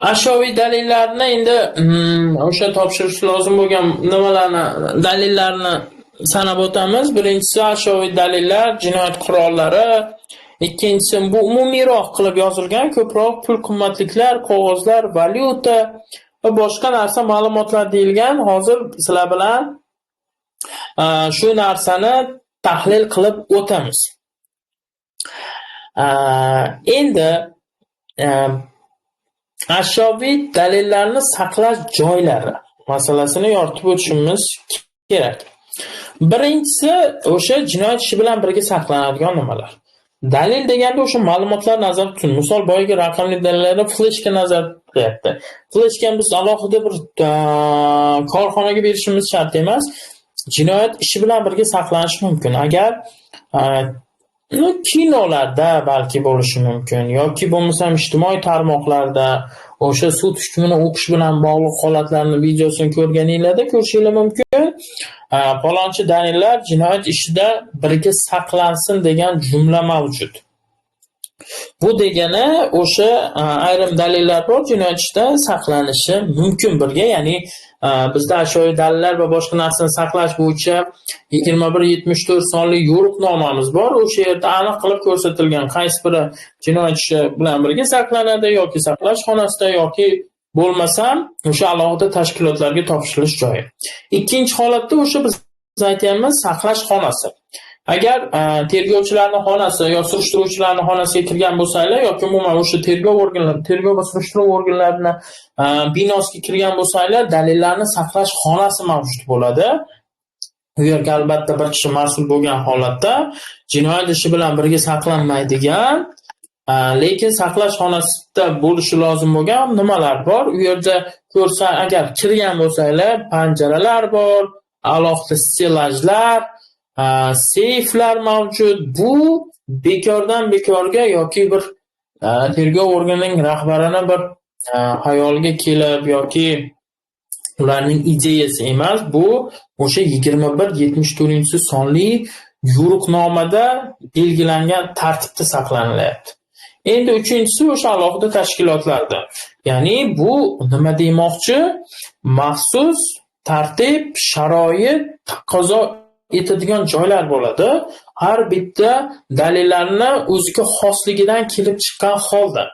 Ashyoviy dalillarni endi o'sha topshirish lozim bo'lgan dalillarni sanab o'tamiz. Birinchisi ashyoviy dalillar, jinoyat qurollari. Ikkinchisi bu umumiyroq qilib yozilgan ko'proq pul qimmatliklar, qog'ozlar, valyuta va boshqa narsa ma'lumotlar deyilgan. Hozir sizlar bilan shu narsani tahlil qilib o'tamiz. Endi ashyoviy dalillarni saqlash joylari masalasini yoritib o'tishimiz kerak. Birinchisi o'sha jinoyat ishi bilan birga saqlanadigan nimalar. Dalil deganda o'sha ma'lumotlar nazarda tutin. Misol boyagi raqamli dalillarni fleshga nazarda tutyapti. Fleshga biz alohida bir korxonaga berishimiz shart emas. Jinoyat ishi bilan birga saqlanishi mumkin. Agar kinolarda balki bo'lishi mumkin yoki bo'lmasam ijtimoiy tarmoqlarda o'sha sud hukmini o'qish bilan bog'liq holatlarni videosini ko'rganinglarda ko'rishingiz mumkin. Palonchi dalillar jinoyat ishida birga saqlansin degan jumla mavjud. Bu degani o'sha ayrim dalillar bor jinoyat ishida saqlanishi mumkin birga, ya'ni bizda ashyoviy dalillar va boshqa narsani saqlash bo'yicha 2174 sonli yo'riqnomamiz bor. O'sha yerda aniq qilib ko'rsatilgan qaysi biri jinoyat ishi bilan birga saqlanadi yoki saqlash xonasida yoki bo'lmasam o'sha alohida tashkilotlarga topshirilish joyi. Ikkinchi holatda o'sha biz aytganmiz saqlash xonasi. Agar tergovchilarning xonasi yoki surishtiruvchilarning xonasiga kirgan bo'lsanglar yoki umuman o'sha tergov va surishtiruv organlarining binosiga kirgan bo'lsanglar, dalillarni saqlash xonasi mavjud bo'ladi. U yerga albatta bir kishi mas'ul bo'lgan holatda jinoyat ishi bilan birga saqlanmaydigan, lekin saqlash xonasida bo'lishi lozim bo'lgan nimalar bor? U yerda agar kirgan bo'lsanglar, panjaralar bor, alohida stelajlar, seyflar mavjud. Bu bekordan bekorga yoki bir tergov organining rahbarini bir xayolga kelib yoki ularning ideyasi emas, bu o'sha 2174 sonli yo'riqnomada belgilangan tartibda saqlanilyapti. Endi uchinchisi o'sha alohida tashkilotlarda. Ya'ni bu nima demoqchi? Maxsus tartib, sharoit taqozo etadigan joylar bo'ladi. Har bitta dalillarni o'ziga xosligidan kelib chiqqan holda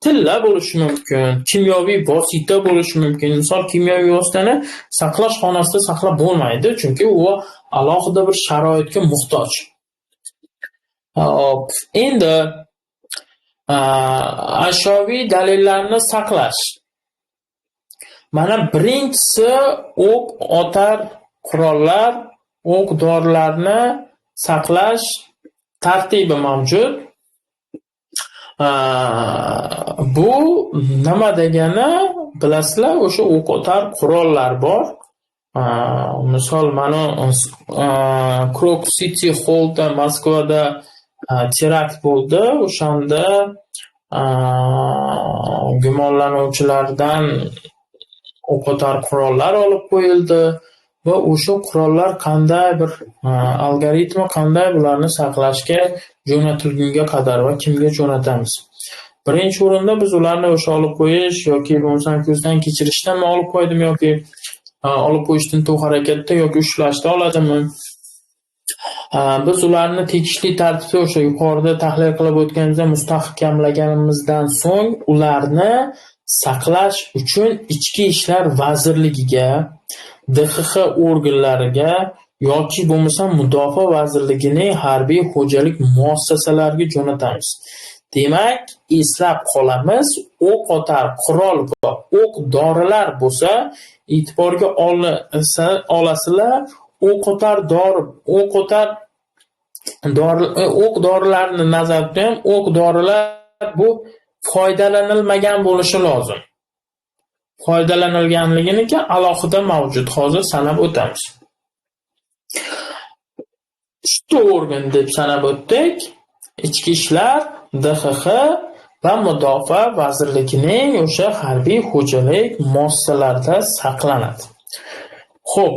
tilla bo'lishi mumkin, kimyoviy vosita bo'lishi mumkin. Misol, kimyoviy vositani saqlash xonasida saqlab bo'lmaydi, chunki u alohida bir sharoitga muhtoj. Hop, endi ashyoviy dalillarni saqlash. Mana birinchisi o'q otar qurollar, o'q dorilarni saqlash tartibi mavjud. Bu nima degani bilasizlar, o'sha o'q otar qurollar bor. Misol, mana Krok City Hallda Moskvada terakt bo'ldi. O'shanda gumonlanuvchilardan o'q otar qurollar olib qo'yildi va o'sha qurollar qanday bir algoritmi, qanday bularni saqlashga jo'natilgunga qadar va kimga jo'natamiz. Birinchi o'rinda biz ularni o'sha olib qo'yish yoki bo'lmasam ko'zdan kechirishdan olib qo'ydim yoki olib qo'yishdan to'g'ri harakatda yoki ushlashda oladimi? Biz ularni tegishli tartibda o'sha yuqorida tahlil qilib o'tganimizda mustahkamlaganimizdan so'ng ularni saqlash uchun Ichki ishlar vazirligiga, DXX organlariga yoki bo'lmasam Mudofaa vazirligining harbiy xo'jalik muassasalariga jo'natamiz. Demak, eslab qolamiz, o'q otar qurol va o'q dorilar bo'lsa, e'tiborga olasizlar, o'q dorilarni nazarda ham o'q dorilar bu foydalanilmagan bo'lishi lozim. Foydalanilganligiga alohida mavjud. Hozir sanab o'tamiz. 3 organ deb sanab o'tdik. Ichki ishlar, DXX va Mudofaa vazirligining o'sha harbiy xo'jalik muassasalarida saqlanadi. Xo'p,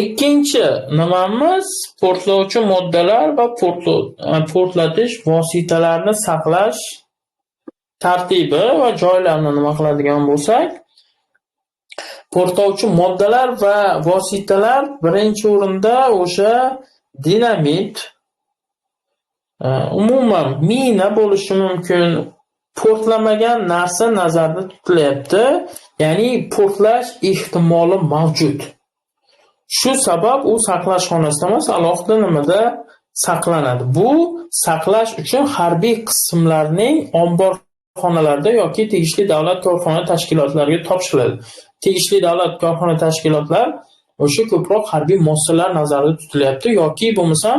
ikkinchi nimamiz portlovchi moddalar va portlatish vositalarini saqlash tartibi va joylarini nima qiladigan bo'lsak, portlovchi moddalar va vositalar birinchi o'rinda o'sha dinamit, umuman mina bo'lishi mumkin, portlamagan narsa nazarda tutilyapti, ya'ni portlash ehtimoli mavjud. Shu sabab u saqlash xonasida emas, alohida nimada saqlanadi. Bu saqlash uchun harbiy qismlarning ombor xonalarda yoki tegishli davlat korxona tashkilotlariga topshiriladi. Tegishli davlat korxona tashkilotlar o'sha ko'proq harbiy muassasalar nazarda tutilyapti yoki bo'lmasa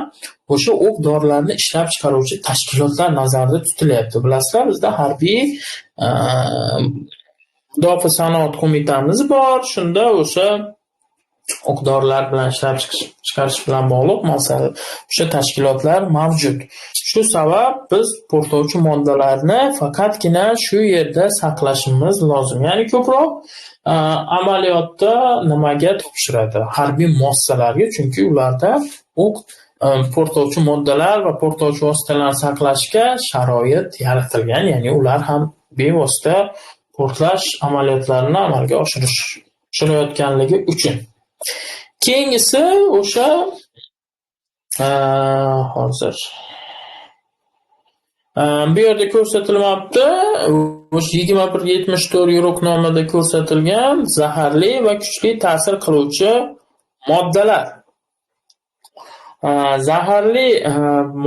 o'sha o'q dorilarni ishlab chiqaruvchi tashkilotlar nazarda tutilyapti. Bilasizlar, bizda harbiy mudofaa sanoat qo'mitamiz bor. Shunda o'sha o'q dorilar bilan ishlab chiqarish bilan bog'liq masala o'sha tashkilotlar mavjud. Shu sabab biz portlovchi moddalarni faqatgina shu yerda saqlashimiz lozim. Ya'ni ko'proq amaliyotda nimaga topshiradi? Harbiy muassasalarga, chunki ularda portlovchi moddalar va portlovchi vositalarni saqlashga sharoit yaratilgan, ya'ni ular ham bevosita portlash amaliyotlarini amalga oshirayotganligi uchun. Keyingisi o'sha hozir bu yerda ko'rsatilmoqda, o'sha 2174 yo'riqnomada ko'rsatilgan zaharli va kuchli ta'sir qiluvchi moddalar. Zaharli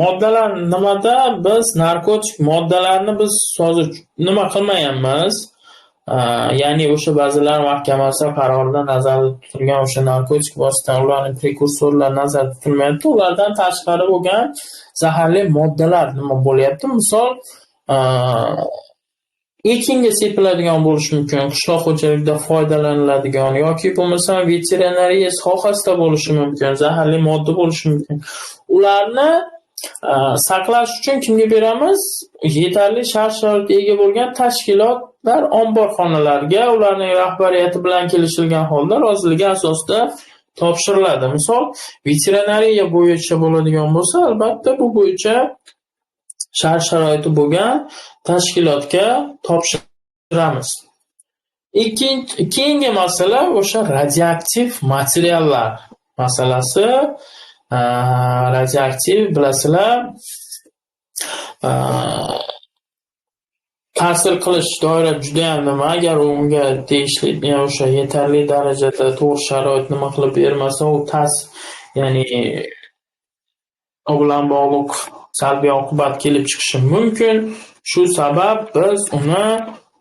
moddalar nimada? Biz narkotik moddalarni biz hozir nima qilmayapmiz? Ya'ni o'sha Vazirlar Mahkamasi qarorida nazarda tutilgan o'sha narkotik vositalar, ularning prekursorlari nazarda tutilmayapti. Ulardan tashqari bo'lgan zaharli moddalar nima bo'lyapti? Misol, ekinga sepiladigan bo'lishi mumkin, qishloq xo'jaligida foydalaniladigan yoki bo'lmasa veterinariya sohasida bo'lishi mumkin, zaharli modda bo'lishi mumkin. Ularni saqlash uchun kimga beramiz? Yetarli shart-sharoitga ega bo'lgan tashkilotlar omborxonalarga ularning rahbariyati bilan kelishilgan holda roziligi asosida topshiriladi. Misol, veterinariya bo'yicha bo'ladigan bo'lsa, albatta bu bo'yicha shart-sharoiti bo'lgan tashkilotga topshiramiz. Keyingi masala o'sha radioaktiv materiallar masalasi. Radioaktiv bilasizlar, ta'sir qilish doira judayam nima, agar unga tegishli, ya'ni o'sha yetarli darajada to'g'ri sharoit nima qilib bermasa, u ya'ni u bilan bog'liq salbiy oqibat kelib chiqishi mumkin. Shu sabab biz uni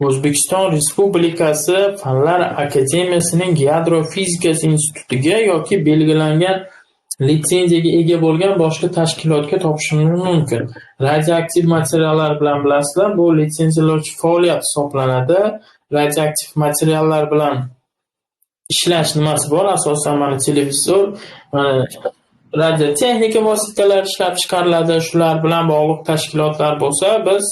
O'zbekiston Respublikasi Fanlar akademiyasining Yadro-fizikasi institutiga yoki belgilangan litsenziyaga ega bo'lgan boshqa tashkilotga topshirishimiz mumkin. Radioaktiv materiallar bilan bilasizlar, bu litsenziyalovchi faoliyat hisoblanadi. Radioaktiv materiallar bilan ishlash nimasi bor? Asosan mana televizor, radiotexnika vositalari ishlab chiqariladi. Shular bilan bog'liq tashkilotlar bo'lsa, biz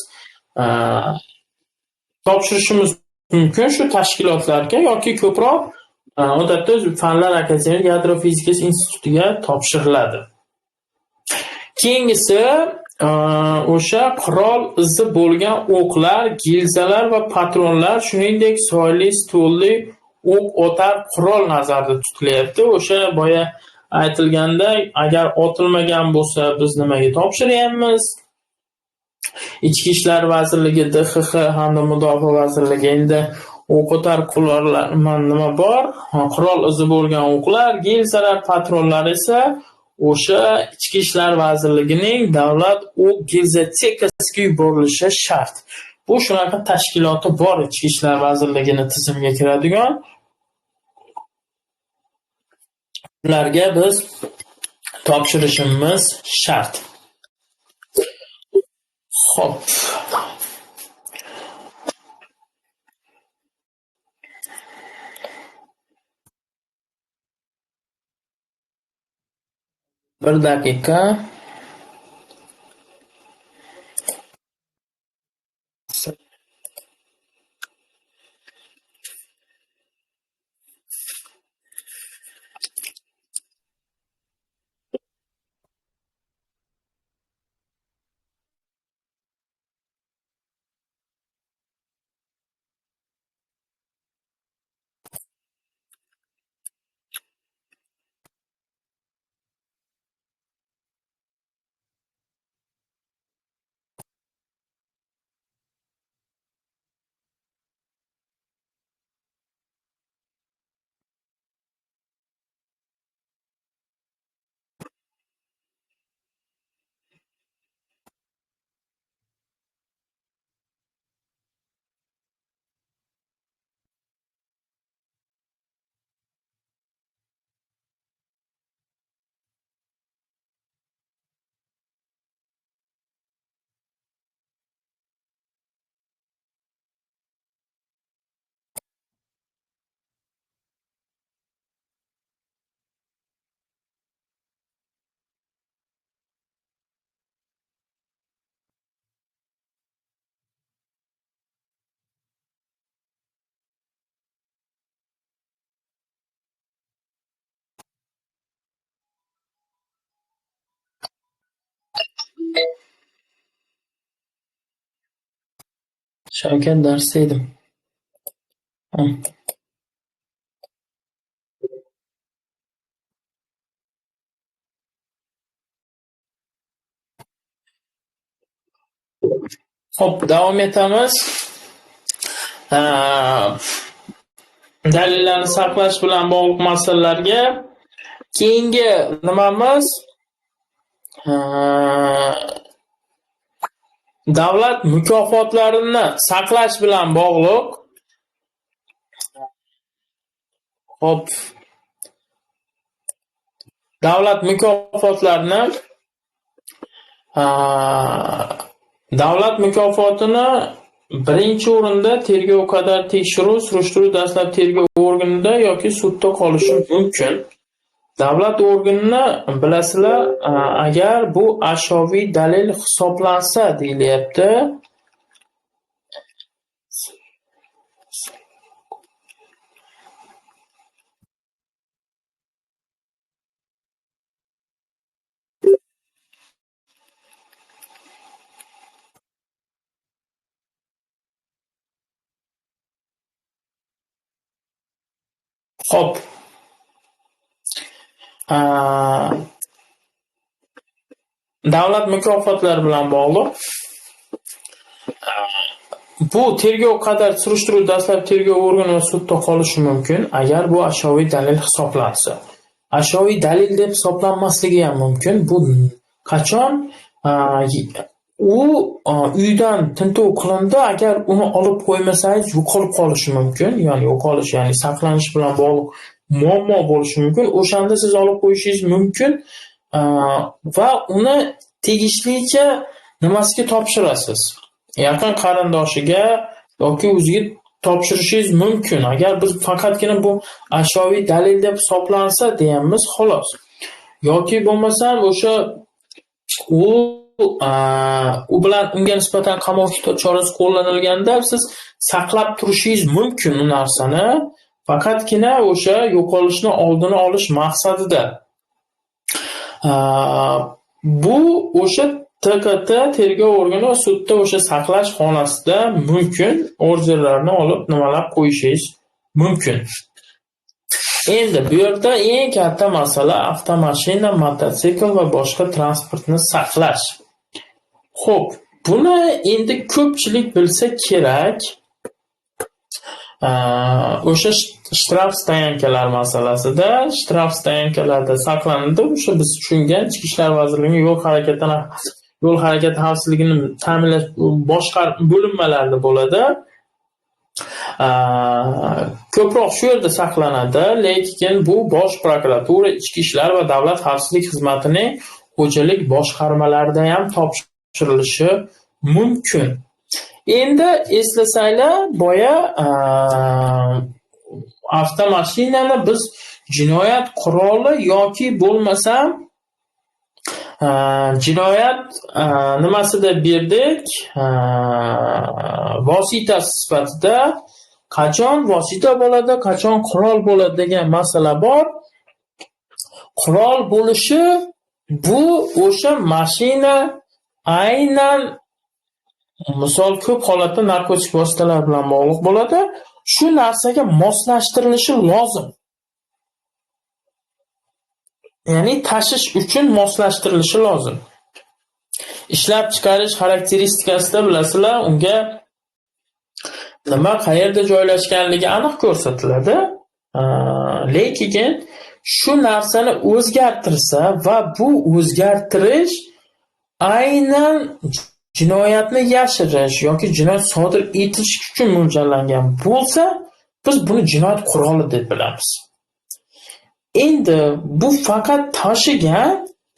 topshirishimiz mumkin shu tashkilotlarga yoki ko'proq odatda Fanlar akademiyasi Yadro-fizikasi institutiga topshiriladi. Keyingisi o'sha qurol izi bo'lgan o'qlar, gilzalar va patronlar, shuningdek soyli, stolli o'q otar qurol nazarda tutilyapti. O'sha boya aytilgandek, agar otilmagan bo'lsa, biz nimaga topshiryapmiz? Ichki ishlar vazirligi, DXX hamda Mudofaa vazirligi endi o'q otar qurollar nima bor? Qurol izi bo'lgan o'qlar, gilzalar, patronlar esa o'sha Ichki ishlar vazirligining davlat o'q gilzatekasiga yuborilishi shart. Bu shunaqa tashkiloti bor, Ichki ishlar vazirligining tizimiga kiradigan. Ularga biz topshirishimiz shart. Xo'p. Bir daqiqa. Shavkat darsda edim. Xo'p, davom etamiz. Dalillarni saqlash bilan bog'liq masalalarga. Keyingi nimamiz davlat mukofotlarini saqlash bilan bog'liq. Xo'p. Davlat mukofotlarini davlat mukofotini birinchi o'rinda tergov qadar tekshiruv, surishtiruv dastlab tergov organida yoki sudda qolishi mumkin. Davlat organini bilasizlar, agar bu ashyoviy dalil hisoblansa deyilyapti. Xo'p, davlat mukofotlari bilan bog'liq bu tergov qadar surishtiruv dastlab tergov organi va sudda qolishi mumkin, agar bu ashyoviy dalil hisoblansa. Ashyoviy dalil deb hisoblanmasligi ham mumkin. Bu qachon u uydan tintuv qilindi, agar uni olib qo'ymasangiz yo'qolib qolishi mumkin. Ya'ni yo'qolish, ya'ni saqlanish bilan bog'liq muammo bo'lishi mumkin. O'shanda siz olib qo'yishingiz mumkin va uni tegishlicha nimasiga topshirasiz? Yaqin qarindoshiga yoki o'ziga topshirishingiz mumkin. Agar biz faqatgina bu ashyoviy dalil deb hisoblansa deyamiz, xolos. Yoki bo'lmasam o'sha u bilan unga nisbatan qamoq chorasi qo'llanilganda siz saqlab turishingiz mumkin u narsani, faqatgina o'sha yo'qolishni oldini olish maqsadida. Bu o'sha TKT tergov organi va sudda o'sha saqlash xonasida mumkin orderlarni olib nimalab qo'yishingiz mumkin. Endi bu yerda eng katta masala avtomashina, mototsikl va boshqa transportni saqlash. Xo'p, buni endi ko'pchilik bilsa kerak. O'sha shtraf stoyankalar masalasida, shtraf stoyankalarda saqlanadi. O'sha biz tushungan Ichki ishlar vazirligining yo'l harakati xavfsizligini ta'minlash bo'linmalarida bo'ladi. Ko'proq shu yerda saqlanadi, lekin bu Bosh prokuratura, Ichki ishlar va Davlat xavfsizlik xizmatining xo'jalik boshqarmalarida ham topshirilishi mumkin. Endi eslasanglar, boya avtomashinani biz jinoyat quroli yoki bo'lmasam jinoyat nimasida berdik, vositasi sifatida. Qachon vosita bo'ladi, qachon qurol bo'ladi degan masala bor. Qurol bo'lishi bu o'sha mashina aynan, misol ko'p holatda narkotik vositalar bilan bog'liq bo'ladi. Shu narsaga moslashtirilishi lozim. Ya'ni tashish uchun moslashtirilishi lozim. Ishlab chiqarish xarakteristikasida bilasizlar, unga nima qayerda joylashganligi aniq ko'rsatiladi. Lekin shu narsani o'zgartirsa va bu o'zgartirish aynan jinoyatni yashirish yoki jinoyat sodir etish uchun mo'ljallangan bo'lsa, biz buni jinoyat quroli deb bilamiz. Endi bu faqat tashigan,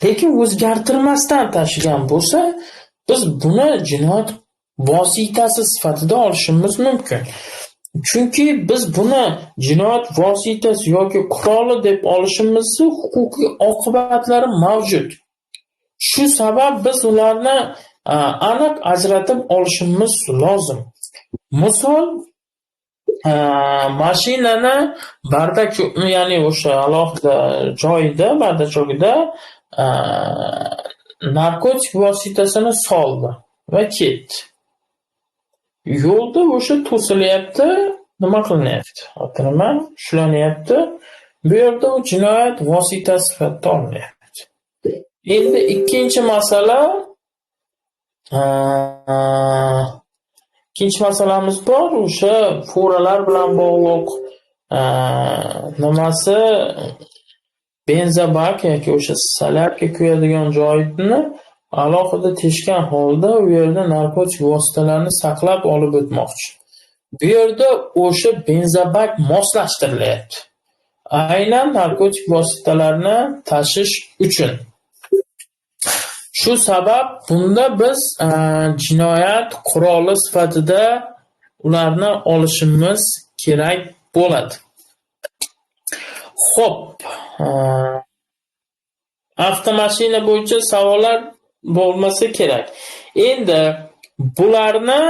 lekin o'zgartirmasdan tashigan bo'lsa, biz buni jinoyat vositasi sifatida olishimiz mumkin. Chunki biz buni jinoyat vositasi yoki quroli deb olishimizning huquqiy oqibatlari mavjud. Shu sabab biz ularni aniq ajratib olishimiz lozim. Misol, mashinani bardak, ya'ni o'sha alohida joyida, bardachogida narkotik vositasini soldi va ketdi. Yo'lda o'sha to'silyapti, nima qilinyapti? Xotinim ushlanyapti. Bu yerda u jinoyat vositasi sifatida olinyapti. Endi ikkinchi masalamiz bor, o'sha foralar bilan bog'liq. Nimasi benzabak yoki o'sha salarga qo'yadigan joyini alohida teshgan holda u yerda narkotik vositalarni saqlab olib o'tmoqchi. Bu yerda o'sha benzabak moslashtirilyapti. Aynan narkotik vositalarni tashish uchun. Shu sabab bunda biz jinoyat quroli sifatida ularni olishimiz kerak bo'ladi. Xo'p, avtomashina bo'yicha savollar bo'lmasa kerak. Endi bularni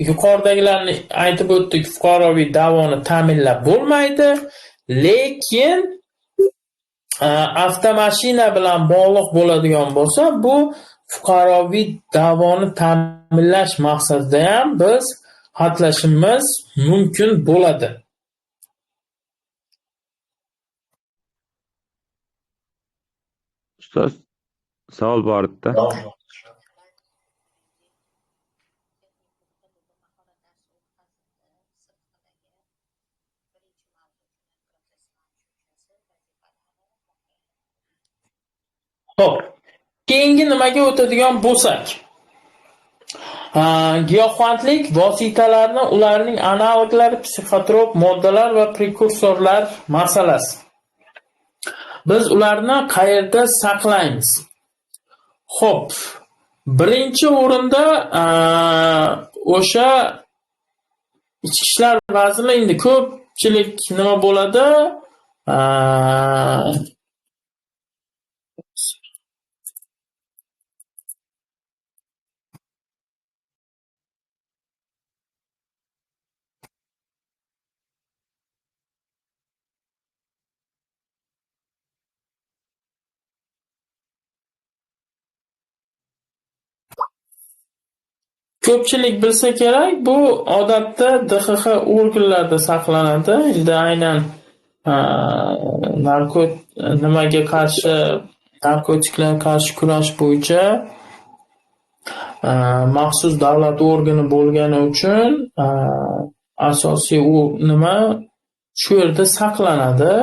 yuqoridagilarni aytib o'tdik, fuqaroviy da'voni ta'minlab bo'lmaydi, lekin avtomashina bilan bog'liq bo'ladigan bo'lsa, bu fuqaroviy da'voni ta'minlash maqsadida ham biz xatlashimiz mumkin bo'ladi. Ustoz, savol bor edi. Xo'p, keyingi nimaga o'tadigan bo'lsak, giyohvandlik vositalarini, ularning analoglari, psixotrop moddalar va prekursorlar masalasi. Biz ularni qayerda saqlaymiz? Xo'p, birinchi o'rinda o'sha Ichki ishlar vazirligi, endi ko'pchilik nima bo'ladi? Ko'pchilik bilsa kerak, bu odatda DXX organlarida saqlanadi. Endi aynan nimaga qarshi, narkotiklarga qarshi kurash bo'yicha maxsus davlat organi bo'lgani uchun asosiy u nima shu yerda saqlanadi.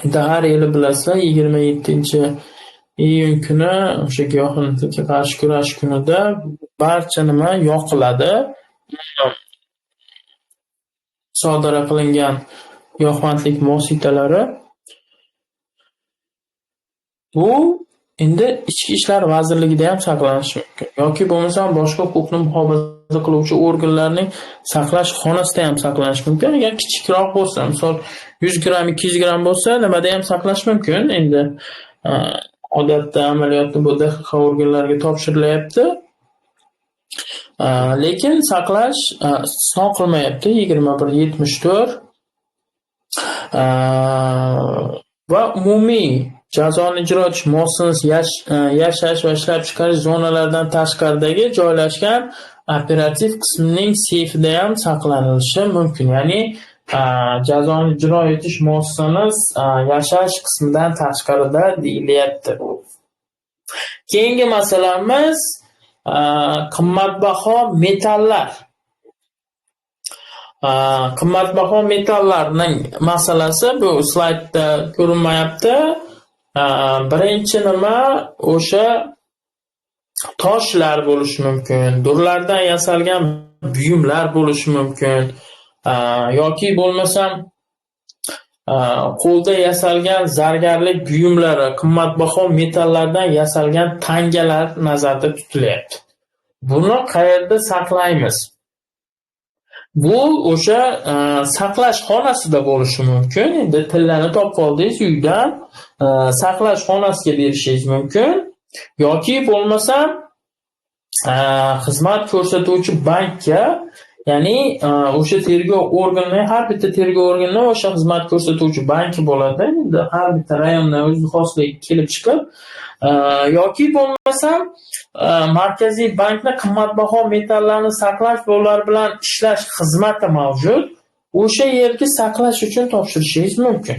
Endi har yili bilasizlar, 27-iyun kuni o'sha giyohvandlikka qarshi kurash kunida barcha nima yoqiladi. Sodara qilingan giyohvandlik vositalari. Bu endi Ichki ishlar vazirligida ham saqlanishi mumkin yoki bo'lmasa boshqa huquqni muhofaza qiluvchi organlarning saqlash xonasida ham saqlanishi mumkin. Agar kichikroq bo'lsa, misol 100 gram, 200 gram bo'lsa, nimada ham saqlash mumkin. Endi odatda amaliyotni bu DXX organlariga topshirilyapti. Lekin saqlash istisno qilmayapti. 2174 va umumiy jazoni ijro etish muassasangiz yashash va ishlab chiqarish zonalaridan tashqaridagi joylashgan operativ qismining seyfida ham saqlanilishi mumkin. Ya'ni jazoni ijro etish muassasangiz yashash qismidan tashqarida deyilyapti. Keyingi masalamiz qimmatbaho metallar. Qimmatbaho metallarning masalasi bu slaydda ko'rinmayapti. Birinchi nima o'sha toshlar bo'lishi mumkin, durlardan yasalgan buyumlar bo'lishi mumkin, yoki bo'lmasam qo'lda yasalgan zargarlik buyumlari, qimmatbaho metallardan yasalgan tangalar nazarda tutilyapti. Buni qayerda saqlaymiz? Bu o'sha saqlash xonasida bo'lishi mumkin. Endi tillani topib oldingiz, uydan saqlash xonasiga berishingiz mumkin yoki bo'lmasa xizmat ko'rsatuvchi bankka, ya'ni o'sha tergov organi, har bitta tergov organi o'sha xizmat ko'rsatuvchi banki bo'ladi. Endi har bitta rayondan o'z xosligi kelib chiqib, yoki bo'lmasa markaziy bankning qimmatbaho metallarni saqlash va ular bilan ishlash xizmati mavjud. O'sha yerga saqlash uchun topshirishingiz mumkin.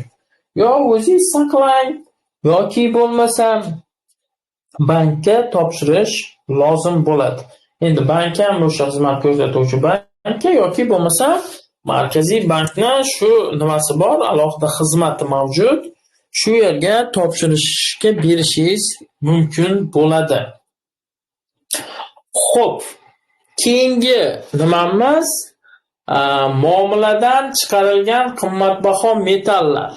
Yo o'zingiz saqlang yoki bo'lmasa bankka topshirish lozim bo'ladi. Endi bank ham o'sha xizmat ko'rsatuvchi bankka yoki bo'lmasa markaziy bankning shu nimasi bor, alohida xizmati mavjud. Shu yerga topshirishga berishingiz mumkin bo'ladi. Xo'p, keyingi nimamiz muomaladan chiqarilgan qimmatbaho metallar.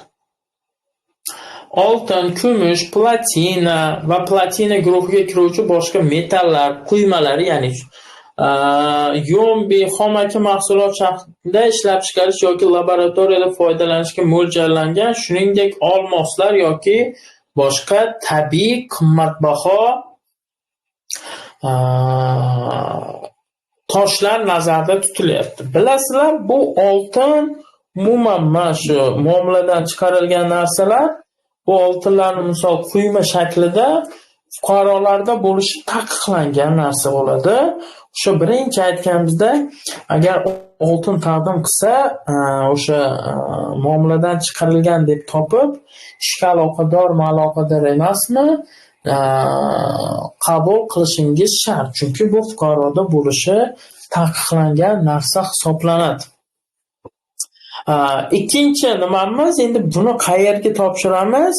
Oltin, kumush, platina va platina guruhiga kiruvchi boshqa metallar quymalari, ya'ni yombi, xomaki mahsulot shaklida ishlab chiqarish yoki laboratoriyada foydalanishga mo'ljallangan, shuningdek olmoslar yoki boshqa tabiiy qimmatbaho toshlar nazarda tutilyapti. Bilasizlar, bu oltin umuman mana shu muomaladan chiqarilgan narsalar, bu oltinlarni misol quyma shaklida fuqarolarda bo'lishi taqiqlangan narsa bo'ladi. O'sha birinchi aytganimizda, agar oltin taqdim qilsa, o'sha muomaladan chiqarilgan deb topib, ishga aloqadormi, aloqador emasmi, qabul qilishingiz shart. Chunki bu fuqaroda bo'lishi taqiqlangan narsa hisoblanadi. Ikkinchi nimamiz, endi buni qayerga topshiramiz?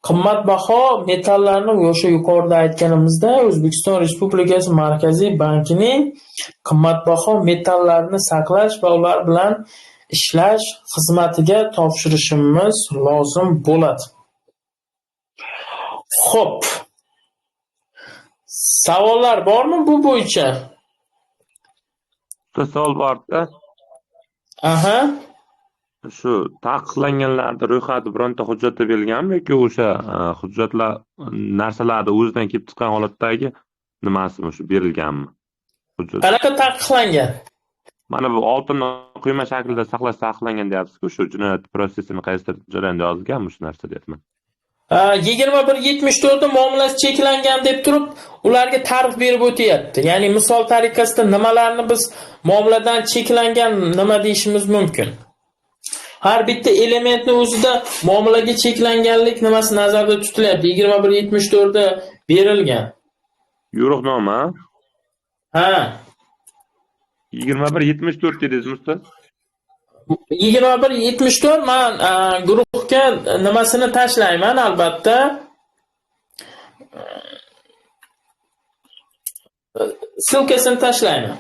Qimmatbaho metallarni o'sha yuqorida aytganimizda O'zbekiston Respublikasi Markaziy bankining qimmatbaho metallarni saqlash va ular bilan ishlash xizmatiga topshirishimiz lozim bo'ladi. Xo'p. Savollar bormi bu bo'yicha? Savol borda. Aha. Shu taqiqlanganlarni ro'yxati bironta hujjatda berilganmi yoki o'sha hujjatlar narsalarni o'zidan kelib chiqqan holatdagi nimasimi shu berilganmi? Hujjat. Qanaqa taqiqlangan? Mana bu oltinni quyma shaklida saqlash taqiqlangan deyapsiz-ku, shu jinoyat protsessini qaysidir jarayonda yozilganmi shu narsa deyapman. 2174 da muomalasi cheklangan deb turib, ularga ta'rif berib o'tyapti. Ya'ni misol tariqasida nimalarni biz muomaladan cheklangan nima deyishimiz mumkin? Har bitta elementni o'zida muomalaga cheklanganlik nimasi nazarda tutilyapti. 2174 da berilgan. Yo'riqnoma. Ha. 2174 dedingizmi ustoz? 2174 men guruhga nimasini tashlayman albatta. Silkasini tashlayman.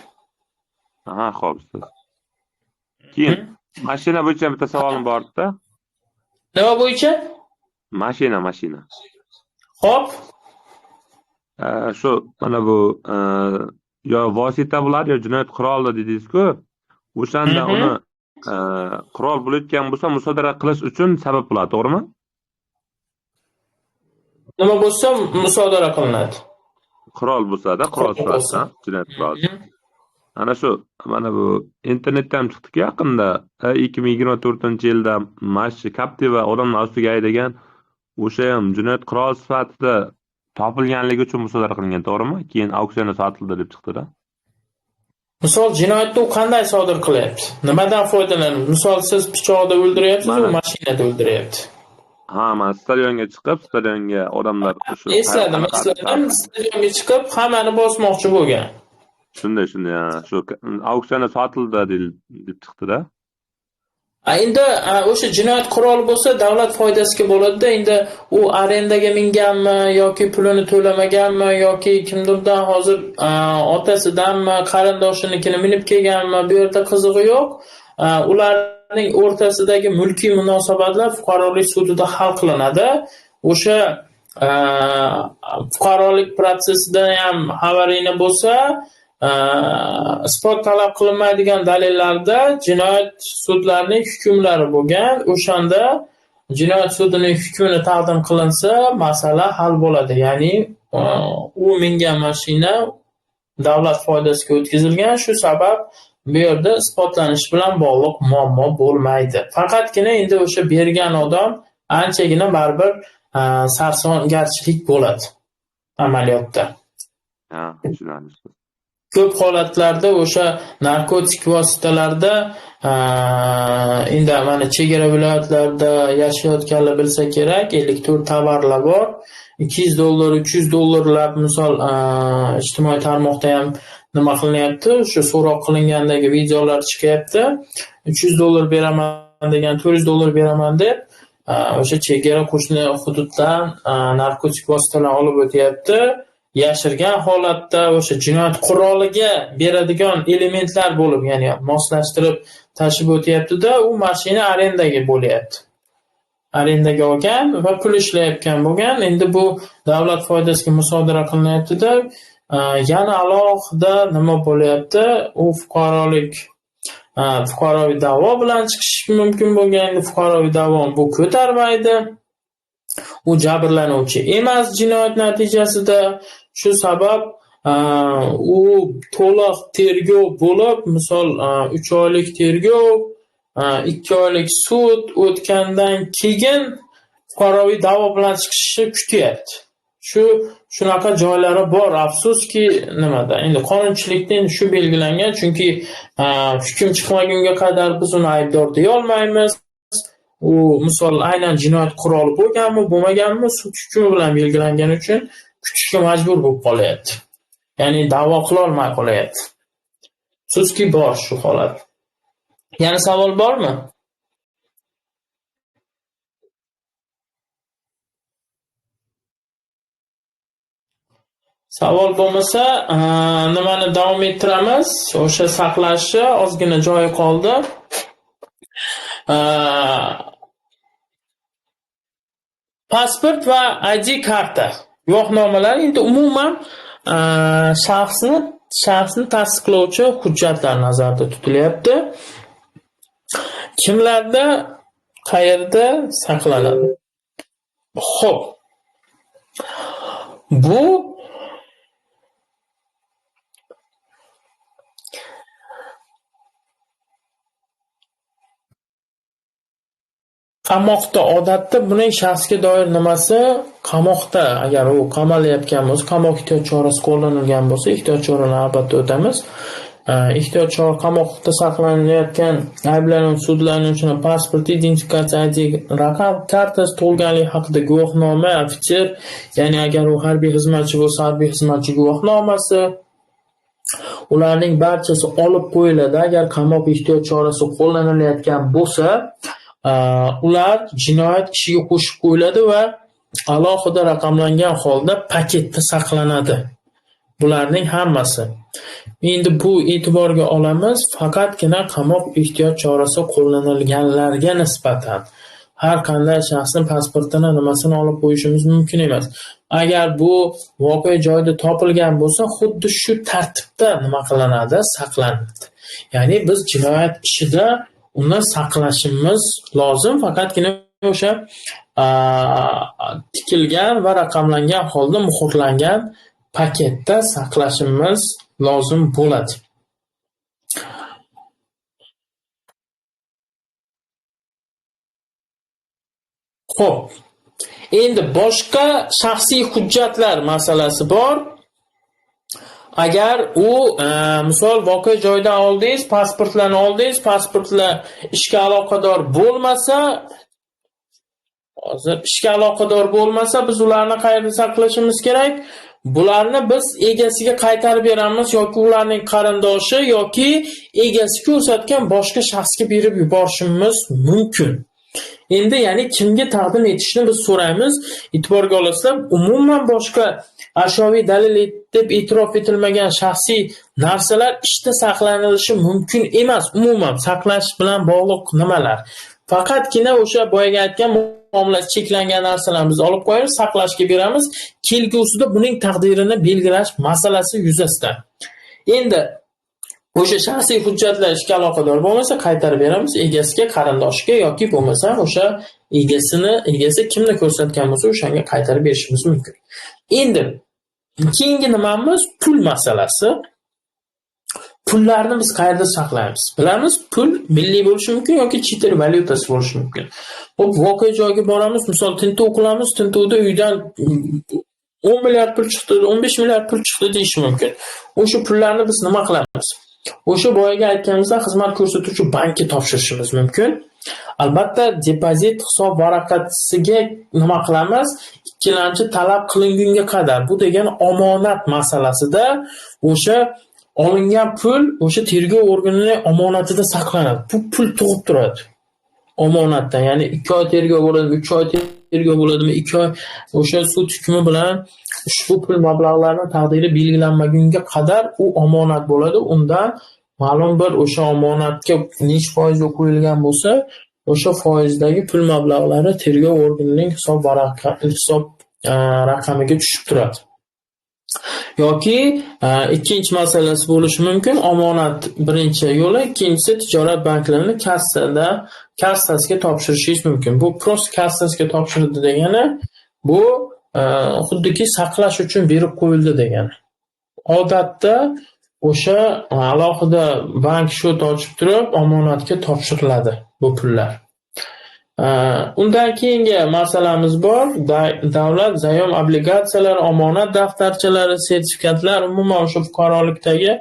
Aha, xo'p ustoz. Keyin mashina bo'yicha bitta savolim bor edi. Nima bo'yicha? Mashina. Xo'p. Shu mana bu yo vosita bo'ladi yo jinoyat quroli dedingiz-ku. O'shanda uni qurol bo'layotgan bo'lsa, musodara qilish uchun sabab bo'ladi, to'g'rimi? Nima bo'lsa musodara qilinadi. Qurol bo'lsa-da, qurol sifatida, jinoyat quroli. Ana shu mana bu internetda ham chiqdi-ku yaqinda 2024-yilda Mashina Captiva odamlar ustiga haydagan o'sha ham jinoyat quroli sifatida topilganligi uchun musodara qilingan, to'g'rimi? Keyin auksionda sotildi deb chiqdi-da. Misol jinoyatni u qanday sodir qilyapti? Nimadan foydalanadi? Misol siz pichoqda o'ldiryapsiz, u mashinada o'ldiryapti. Ha, men stadionga chiqib, stadionga odamlar shu esladim, stadionga chiqib hammani bosmoqchi bo'lgan. Shunday, shu auksionda sotildi deb chiqdi-da. Endi o'sha jinoyat quroli bo'lsa davlat foydasiga bo'ladi-da, endi u arendaga minganmi yoki pulini to'lamaganmi yoki kimdirdan hozir otasidanmi, qarindoshinikini minib kelganmi, bu yerda qizig'i yo'q. Ularning o'rtasidagi mulkiy munosabatlar fuqarolik sudida hal qilinadi. O'sha fuqarolik protsessida ham xabaringni bo'lsa, isbot talab qilinmaydigan dalillarda jinoyat sudlarining hukmlari bo'lgan. O'shanda jinoyat sudining hukmini taqdim qilinsa, masala hal bo'ladi. Ya'ni u mingan mashina davlat foydasiga o'tkazilgan, shu sabab bu yerda isbotlanish bilan bog'liq muammo bo'lmaydi. Faqatgina endi o'sha bergan odam anchagina baribir sarsongarchilik bo'ladi amaliyotda. Ha, tushunarli. Ko'p holatlarda o'sha narkotik vositalarda endi mana chegara viloyatlarida yashayotganlar bilsa kerak, elektron tovarlar bor. $200, $300 misol ijtimoiy tarmoqda ham nima qilinyapti? O'sha so'roq qilingandagi videolar chiqyapti. $300 beraman degan, $400 beraman deb o'sha chegara qo'shni hududdan narkotik vositalarni olib o'tyapti. Yashirgan holatda o'sha jinoyat quroliga beradigan elementlar bo'lib, ya'ni moslashtirib tashib o'tyapti-da, u mashina arendaga bo'lyapti. Arendaga olgan va pul ishlayotgan bo'lgan. Endi bu davlat foydasiga musodara qilinyapti-da, yana alohida nima bo'lyapti? U fuqaroviy da'vo bilan chiqishi mumkin bo'lgan. Fuqaroviy da'vo bu ko'tarmaydi. U jabrlanuvchi emas jinoyat natijasida. Shu sabab u to'liq tergov bo'lib, misol 3 oylik tergov, 2 oylik sud o'tgandan keyin fuqaroviy da'vo bilan chiqishni kutyapti. shunaqa joylari bor. Afsuski nimada endi qonunchilikda endi shu belgilangan, chunki hukm chiqmagunga qadar biz uni aybdor deya olmaymiz. U misol aynan jinoyat quroli bo'lganmi, bo'lmaganmi, sud hukmi bilan belgilangani uchun kutishga majbur bo'lib qolyapti. Ya'ni da'vo qila olmay qolyapti. Afsuski bor shu holat. Yana savol bormi? Savol bo'lmasa, nimani davom ettiramiz? O'sha saqlashi ozgina joyi qoldi. Pasport va ID karta, guvohnomalar endi umuman shaxsni tasdiqlovchi hujjatlar nazarda tutilyapti. Kimlarda, qayerda saqlanadi? Xo'p. Bu qamoqda odatda buning shaxsga doir nimasi qamoqda, agar u qamalayotgan bo'lsa, qamoq ehtiyot chorasi qo'llanilgan bo'lsa, ehtiyot choralarini albatta o'tamiz. Ehtiyot chora qamoqda saqlanilayotgan ayblanuvchi sudlanuvchini pasport, identifikatsiya, ID raqam kartasi, tug'ilganlik haqida guvohnoma, ofitser, ya'ni agar u harbiy xizmatchi bo'lsa, harbiy xizmatchi guvohnomasi, ularning barchasi olib qo'yiladi. Agar qamoq ehtiyot chorasi qo'llanilayotgan bo'lsa, ular jinoyat ishiga qo'shib qo'yiladi va alohida raqamlangan holda paketda saqlanadi. Bularning hammasi. Endi bu e'tiborga olamiz, faqatgina qamoq ehtiyot chorasi qo'llanilganlarga nisbatan har qanday shaxsning pasportini nimasini olib qo'yishimiz mumkin emas. Agar bu voqea joyida topilgan bo'lsa, xuddi shu tartibda nima qilinadi, saqlanadi. Ya'ni biz jinoyat ishida uni saqlashimiz lozim, faqatgina o'sha tikilgan va raqamlangan holda muhrlangan paketda saqlashimiz lozim bo'ladi. Xo'p. Endi boshqa shaxsiy hujjatlar masalasi bor. Agar u misol voqea joyidan oldingiz, pasportlarni oldingiz, pasportlar ishga aloqador bo'lmasa, biz ularni qayerda saqlashimiz kerak? Bularni biz egasiga qaytarib beramiz yoki ularning qarindoshi yoki egasi ko'rsatgan boshqa shaxsga berib yuborishimiz mumkin. Endi ya'ni kimga taqdim etishni biz so'raymiz. E'tiborga olasizlar, umuman boshqa ashyoviy dalil deb e'tirof etilmagan shaxsiy narsalar ishda saqlanilishi mumkin emas. Umuman saqlash bilan bog'liq nimalar. Faqatgina o'sha boyaga aytgan muomalasi cheklangan narsalarni biz olib qo'yamiz, saqlashga beramiz. Kelgusida buning taqdirini belgilash masalasi yuzasidan. Endi o'sha shaxsiy hujjatlar ishga aloqador bo'lmasa qaytarib beramiz egasiga, qarindoshiga yoki bo'lmasa o'sha egasi kimni ko'rsatgan bo'lsa o'shanga qaytarib berishimiz mumkin. Endi keyingi nimamiz pul masalasi. Pullarni biz qayerda saqlaymiz? Bilamiz, pul milliy bo'lishi mumkin yoki chet el valyutasi bo'lishi mumkin. Xo'p, voqea joyiga boramiz, misol tintuv qilamiz, tintuvda uydan 10 milliard pul chiqdi, 15 milliard pul chiqdi deyish mumkin. O'sha pullarni biz nima qilamiz? O'sha boyaga aytganimizda xizmat ko'rsatuvchi bankka topshirishimiz mumkin. Albatta, depozit hisob varaqasiga nima qilamiz? Ikkilanchi talab qilingunga qadar. Bu degani omonat masalasida o'sha olingan pul o'sha tergov organining omonatida saqlanadi. Bu pul tug'ib turadi. Omonatdan, ya'ni 2 oy tergov bo'ladimi, 3 oy tergov bo'ladimi, 2 oy o'sha sud hukmi bilan ushbu pul mablag'larining taqdiri belgilanmagunga qadar u omonat bo'ladi. Undan ma'lum bir o'sha omonatga necha foiz qo'yilgan bo'lsa, o'sha foizdagi pul mablag'lari tergov organining hisob raqamiga tushib turadi. Yoki ikkinchi masalasi bo'lishi mumkin. Omonat birinchi yo'li, ikkinchisi tijorat banklarining kassasiga topshirishingiz mumkin. Bu prost kassasiga topshirildi degani, bu xuddiki saqlash uchun berib qo'yildi degani. Odatda o'sha alohida bank shot ochib turib, omonatga topshiriladi bu pullar. Undan keyingi masalamiz bor. Davlat zayom obligatsiyalari, omonat daftarchalari, sertifikatlar, umuman o'sha fuqarolikdagi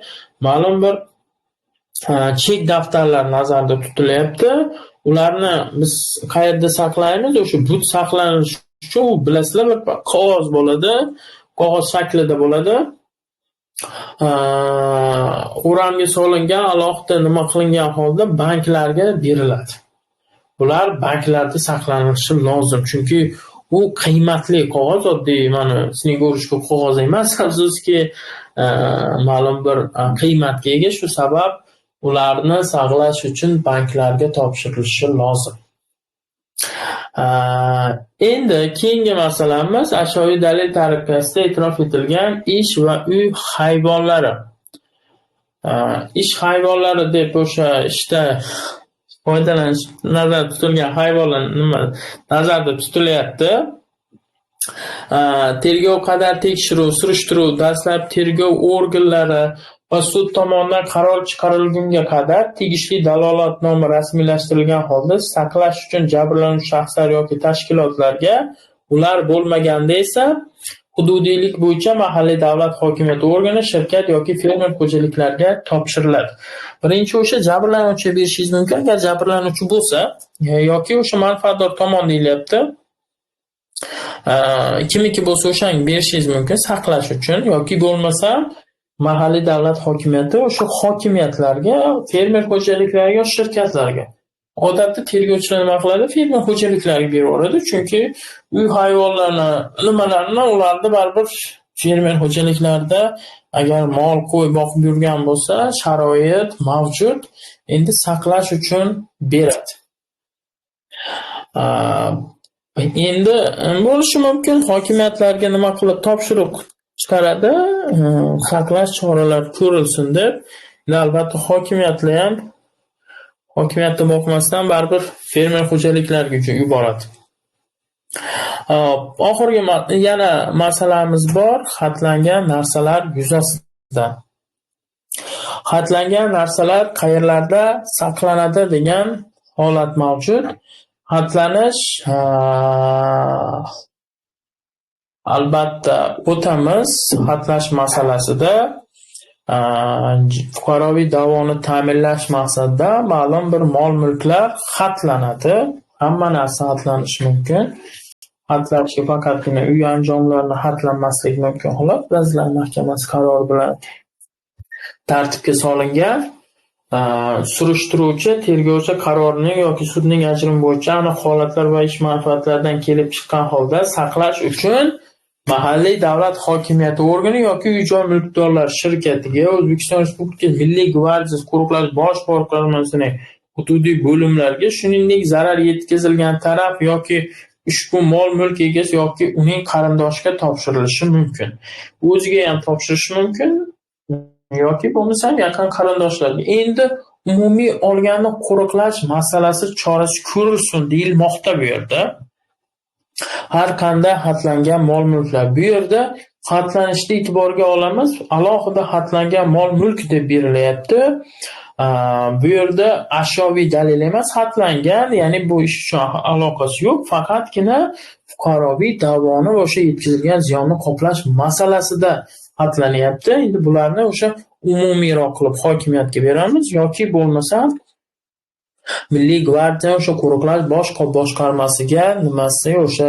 ma'lum bir chek daftarlar nazarda tutilyapti. Ularni biz qayerda saqlaymiz? O'sha but saqlanishi uchun bilasizlar, bir qog'oz bo'ladi, qog'oz shaklida bo'ladi. O'ramga solingan, alohida nima qilingan holda banklarga beriladi. Bular banklarda saqlanishi lozim, chunki u qiymatli qog'oz, oddiy mana sizning ko'rishga qog'oz emas, afsuski ma'lum bir qiymatga ega. Shu sabab ularni saqlash uchun banklarga topshirilishi lozim. Endi keyingi masalamiz ashyoviy dalil tarifasida e'tirof etilgan ish va uy hayvonlari. Ish hayvonlari deb o'sha ishda foydalanish nazarda tutilgan hayvonlar nima nazarda tutilyapti? Tergov qadar tekshiruv, surishtiruv, dastlab tergov organlari va sud tomonidan qaror chiqarilgunga qadar tegishli dalolatnoma rasmiylashtirilgan holda saqlash uchun jabrlanuvchi shaxslar yoki tashkilotlarga, ular bo'lmaganda esa hududiylik bo'yicha mahalliy davlat hokimiyati organi, shirkat yoki fermer xo'jaliklariga topshiriladi. Birinchi o'sha jabrlanuvchiga berishingiz mumkin, agar jabrlanuvchi bo'lsa yoki o'sha manfaatdor tomon deyilyapti. Kimniki bo'lsa o'shanga berishingiz mumkin saqlash uchun, yoki bo'lmasa mahalliy davlat hokimiyati o'sha hokimiyatlarga, fermer xo'jaliklariga, shirkatlarga. Odatda tergovchilar nima qiladi? Fermer xo'jaliklariga berib yuboradi, chunki uy hayvonlarini nimalarni ularda baribir fermer xo'jaliklarida agar mol, qo'y boqib yurgan bo'lsa, sharoit mavjud, endi saqlash uchun beradi. Endi bo'lishi mumkin hokimiyatlarga nima qilib topshiriq chiqaradi, saqlash choralari ko'rilsin deb. Albatta hokimiyatlar ham hokimiyatda boqmasdan baribir fermer xo'jaliklariga yuboradi. Oxirgi yana masalamiz bor, xatlangan narsalar yuzasidan. Xatlangan narsalar qayerlarda saqlanadi degan holat mavjud. Xatlanish albatta o'tamiz. Xatlash masalasida fuqaroviy da'voni ta'minlash maqsadida ma'lum bir mol-mulklar xatlanadi. Hamma narsa xatlanishi mumkin. Xatlashga faqatgina uy anjomlarini xatlanmasligi mumkin. Xolos, Vazirlar Mahkamasi qarori bilan tartibga solingan. Surishtiruvchi, tergovchi qarorining yoki sudning ajrimi bo'yicha aniq holatlar va ish manfaatlardan kelib chiqqan holda saqlash uchun mahalliy davlat hokimiyati organi yoki uy-joy mulkdorlar shirkatiga, O'zbekiston Respublikasi Milliy gvardiyasi qo'riqlash bosh boshqarmasining hududiy bo'limlariga, shuningdek zarar yetkazilgan taraf yoki ushbu mol-mulk egasi yoki uning qarindoshiga topshirilishi mumkin. O'ziga ham topshirishi mumkin yoki bo'lmasa yaqin qarindoshlarga. Endi umumiy olganda qo'riqlash masalasi chorasi ko'rilsin deyilmoqda bu yerda. Har qanday xatlangan mol-mulklar bu yerda xatlanishni e'tiborga olamiz. Alohida xatlangan mol-mulk deb berilyapti. Bu yerda ashyoviy dalil emas, xatlangan, ya'ni bu ish uchun aloqasi yo'q, faqatgina fuqaroviy da'voni va o'sha yetkazilgan ziyonni qoplash masalasida xatlanyapti. Endi bularni o'sha umumiyroq qilib hokimiyatga beramiz yoki bo'lmasa Milliy gvardiya o'sha qo'riqlash bosh boshqarmasiga nimasi o'sha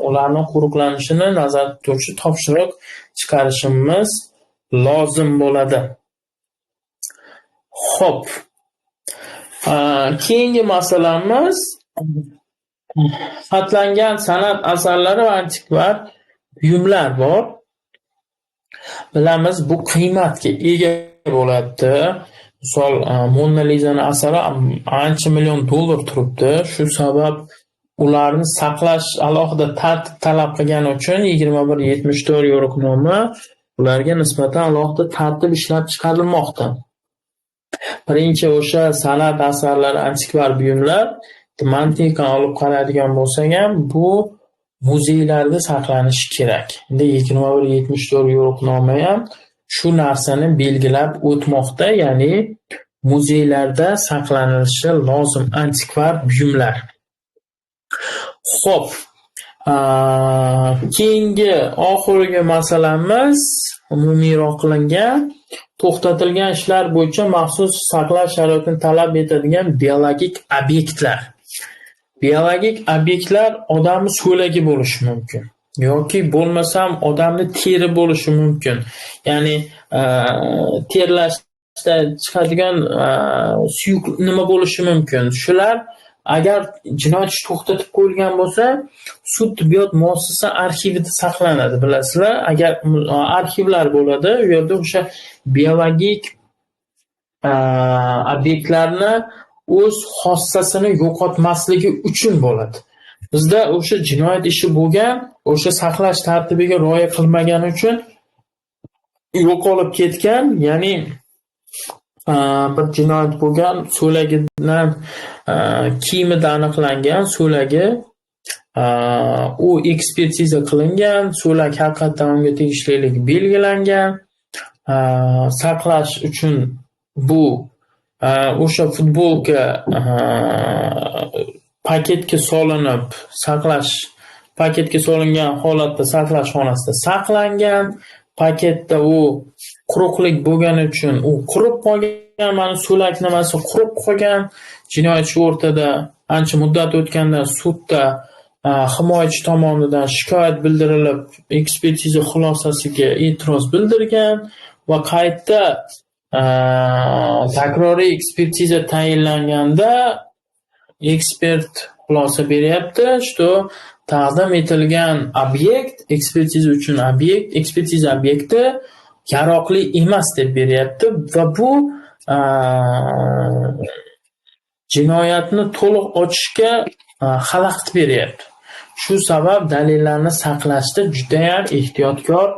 ularning qo'riqlanishini nazorat tutuvchi topshiriq chiqarishimiz lozim bo'ladi. Xo'p. Keyingi masalamiz xatlangan san'at asarlari va antikvar buyumlar bor. Bilamiz, bu qiymatga ega bo'lyapti. Misol, Mona Lisa'ning asari ancha million dollar turibdi. Shu sabab ularni saqlash alohida tartib talab qilgani uchun 2174 yo'riqnoma ularga nisbatan alohida tartib ishlab chiqarilmoqda. Birinchi o'sha san'at asarlari, antikvar buyumlar mantiqan olib qaraydigan bo'lsak ham bu muzeylarda saqlanishi kerak. Endi 2174 yo'riqnoma ham shu narsani belgilab o'tmoqda, ya'ni muzeylarda saqlanilishi lozim antikvar buyumlar. Xo'p, keyingi oxirgi masalamiz umumiyroq qilingan to'xtatilgan ishlar bo'yicha maxsus saqlash sharoitini talab etadigan biologik obyektlar. Biologik obyektlar odamni so'lagi bo'lishi mumkin yoki bo'lmasam odamni teri bo'lishi mumkin. Ya'ni terlashda chiqadigan suyuq nima bo'lishi mumkin. Shular agar jinoyat ishi to'xtatib qo'yilgan bo'lsa, sud tibbiyot muassasa arxivida saqlanadi, bilasizlar. Agar arxivlar bo'ladi, u yerda o'sha biologik obyektlarni o'z xossasini yo'qotmasligi uchun bo'ladi. Bizda o'sha jinoyat ishi bo'lgan, o'sha saqlash tartibiga rioya qilmagani uchun yo'qolib ketgan, ya'ni bir jinoyat bo'lgan, so'lagidan kiyimida aniqlangan so'lagi, u ekspertiza qilingan, so'lak haqiqatan unga tegishliligi belgilangan, saqlash uchun bu o'sha futbolka paketga solinib, paketga solingan holatda saqlash xonasida saqlangan. Paketda u quruqlik bo'lgani uchun u qurib qolgan, mana so'lak nimasi qurib qolgan. Jinoyatchi o'rtada ancha muddat o'tgandan sudda himoyachi tomonidan shikoyat bildirilib, ekspertiza xulosasiga e'tiroz bildirgan va qayta takroriy ekspertiza tayinlanganda ekspert xulosa beryapti, что taqdim etilgan obyekt, ekspertiza uchun ekspertiza obyekti yaroqli emas deb beryapti va bu jinoyatni to'liq ochishga xalaqit beryapti. Shu sabab dalillarni saqlashda juda ham ehtiyotkor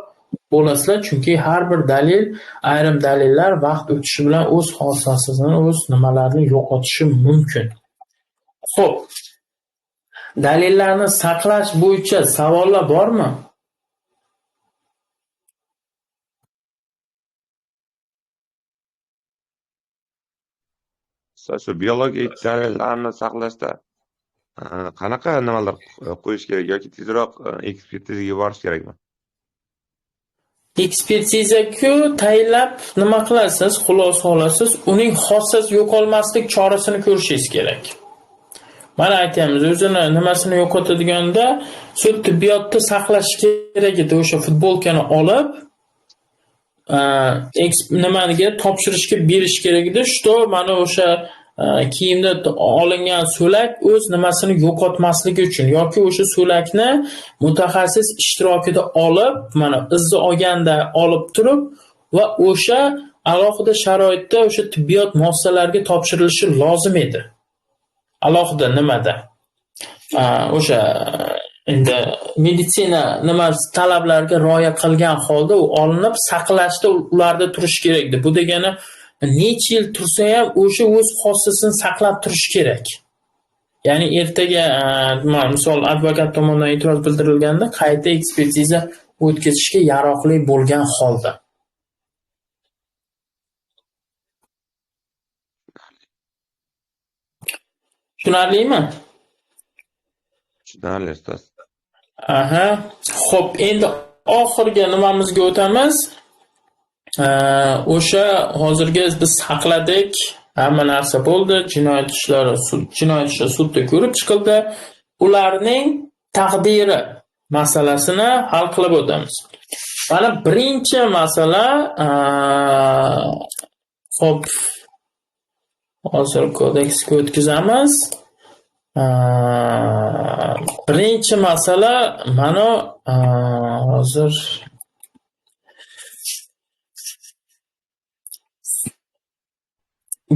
bo'lasizlar, chunki har bir dalil, ayrim dalillar vaqt o'tishi bilan o'z xossasini, o'z nimalarini yo'qotishi mumkin. Xo'p, dalillarni saqlash bo'yicha savollar bormi? Shu biologik dalillarni saqlashda qanaqa nimalar qo'yish kerak yoki tezroq ekspertizaga yuborish kerakmi? Ekspertiza-ku tayinlab nima qilasiz, xulosa olasiz, uning xossasi yo'qolmaslik chorasini ko'rishingiz kerak. Mana aytamiz, o'zini nimasini yo'qotadiganda sud tibbiyotda saqlash kerak edi, o'sha futbolkani olib nimaniga topshirishga berish kerak edi, что mana o'sha kiyimda olingan so'lak o'z nimasini yo'qotmasligi uchun yoki o'sha so'lakni mutaxassis ishtirokida olib, mana izni olganda olib turib va o'sha alohida sharoitda o'sha tibbiyot muassasalariga topshirilishi lozim edi. Alohida nimada? O'sha endi meditsina nima talablariga rioya qilgan holda u olinib saqlashda ularda turish kerak edi. Bu degani necha yil tursa ham o'sha o'z xossasini saqlab turish kerak. Ya'ni ertaga misol advokat tomonidan e'tiroz bildirilganda qayta ekspertiza o'tkazishga yaroqli bo'lgan holda. Tushunarlimi? Tushunarli, ustoz. Aha. Xo'p, endi oxirgi nimamizga o'tamiz. O'sha hozirgi biz saqladik, hamma narsa bo'ldi, jinoyat ishlari sudda ko'rib chiqildi. Ularning taqdiri masalasini hal qilib o'tamiz. Mana birinchi masala, xo'p, hozir kodeksga o'tkazamiz. Birinchi masala mana hozir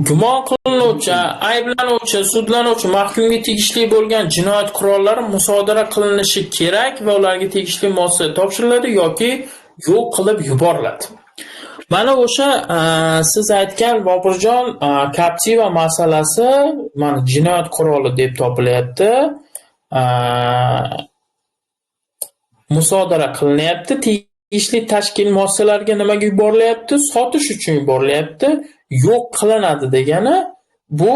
gumon qilinuvchi, ayblanuvchi, sudlanuvchi, mahkumga tegishli bo'lgan jinoyat qurollari musodara qilinishi kerak va ularga tegishli muassasaga topshiriladi yoki yo'q qilib yuboriladi. Mana o'sha siz aytgan Boburjon Captiva masalasi mana jinoyat quroli deb topilyapti. Musodara qilinyapti, tegishli tashkil muassasalariga nimaga yuborilyapti? Sotish uchun yuborilyapti. Yo'q qilinadi degani bu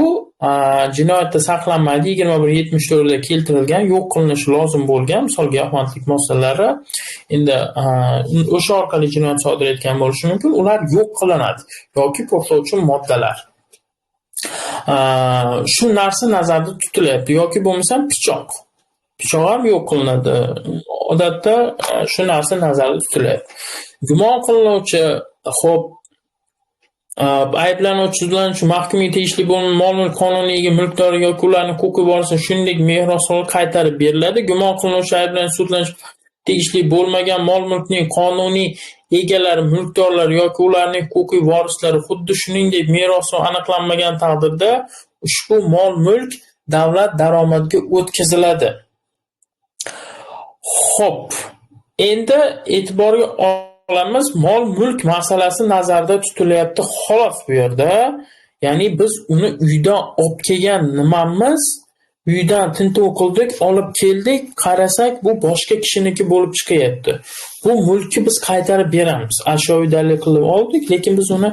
jinoyatda saqlanmaydi, 21.74 da keltirilgan, yo'q qilinishi lozim bo'lgan, misol giyohvandlik moslamalari endi o'sha orqali jinoyat sodir etgan bo'lishi mumkin, ular yo'q qilinadi yoki portlovchi moddalar. Shu narsa nazarda tutilyapti yoki bo'lmasa pichoq. Pichoq ham yo'q qilinadi. Odatda shu narsa nazarda tutilyapti. Gumon qilinuvchi, xo'p, ayblanuvchi sudlanuvchi mahkumga tegishli bo'lgan mol-mulk qonuniy ega mulkdoriga yoki ularning huquqi borsa, shuningdek merosxo'rga qaytarib beriladi. Gumon qilinuvchi ayblanuvchi sudlanuvchi tegishli bo'lmagan mol-mulkning qonuniy egalari, mulkdorlari yoki ularning huquqiy vorislari, xuddi shuningdek merosi aniqlanmagan taqdirda ushbu mol-mulk davlat daromadiga o'tkaziladi. Xo'p, endi e'tiborga olamiz, mol-mulk masalasi nazarda tutilyapti xolos bu yerda. Ya'ni biz uni uydan olib kelgan nimamiz, uydan tintuv qildik, olib keldik, qarasak bu boshqa kishiniki bo'lib chiqyapti. Bu mulkni biz qaytarib beramiz. Ashyoviy dalil qilib oldik, lekin biz uni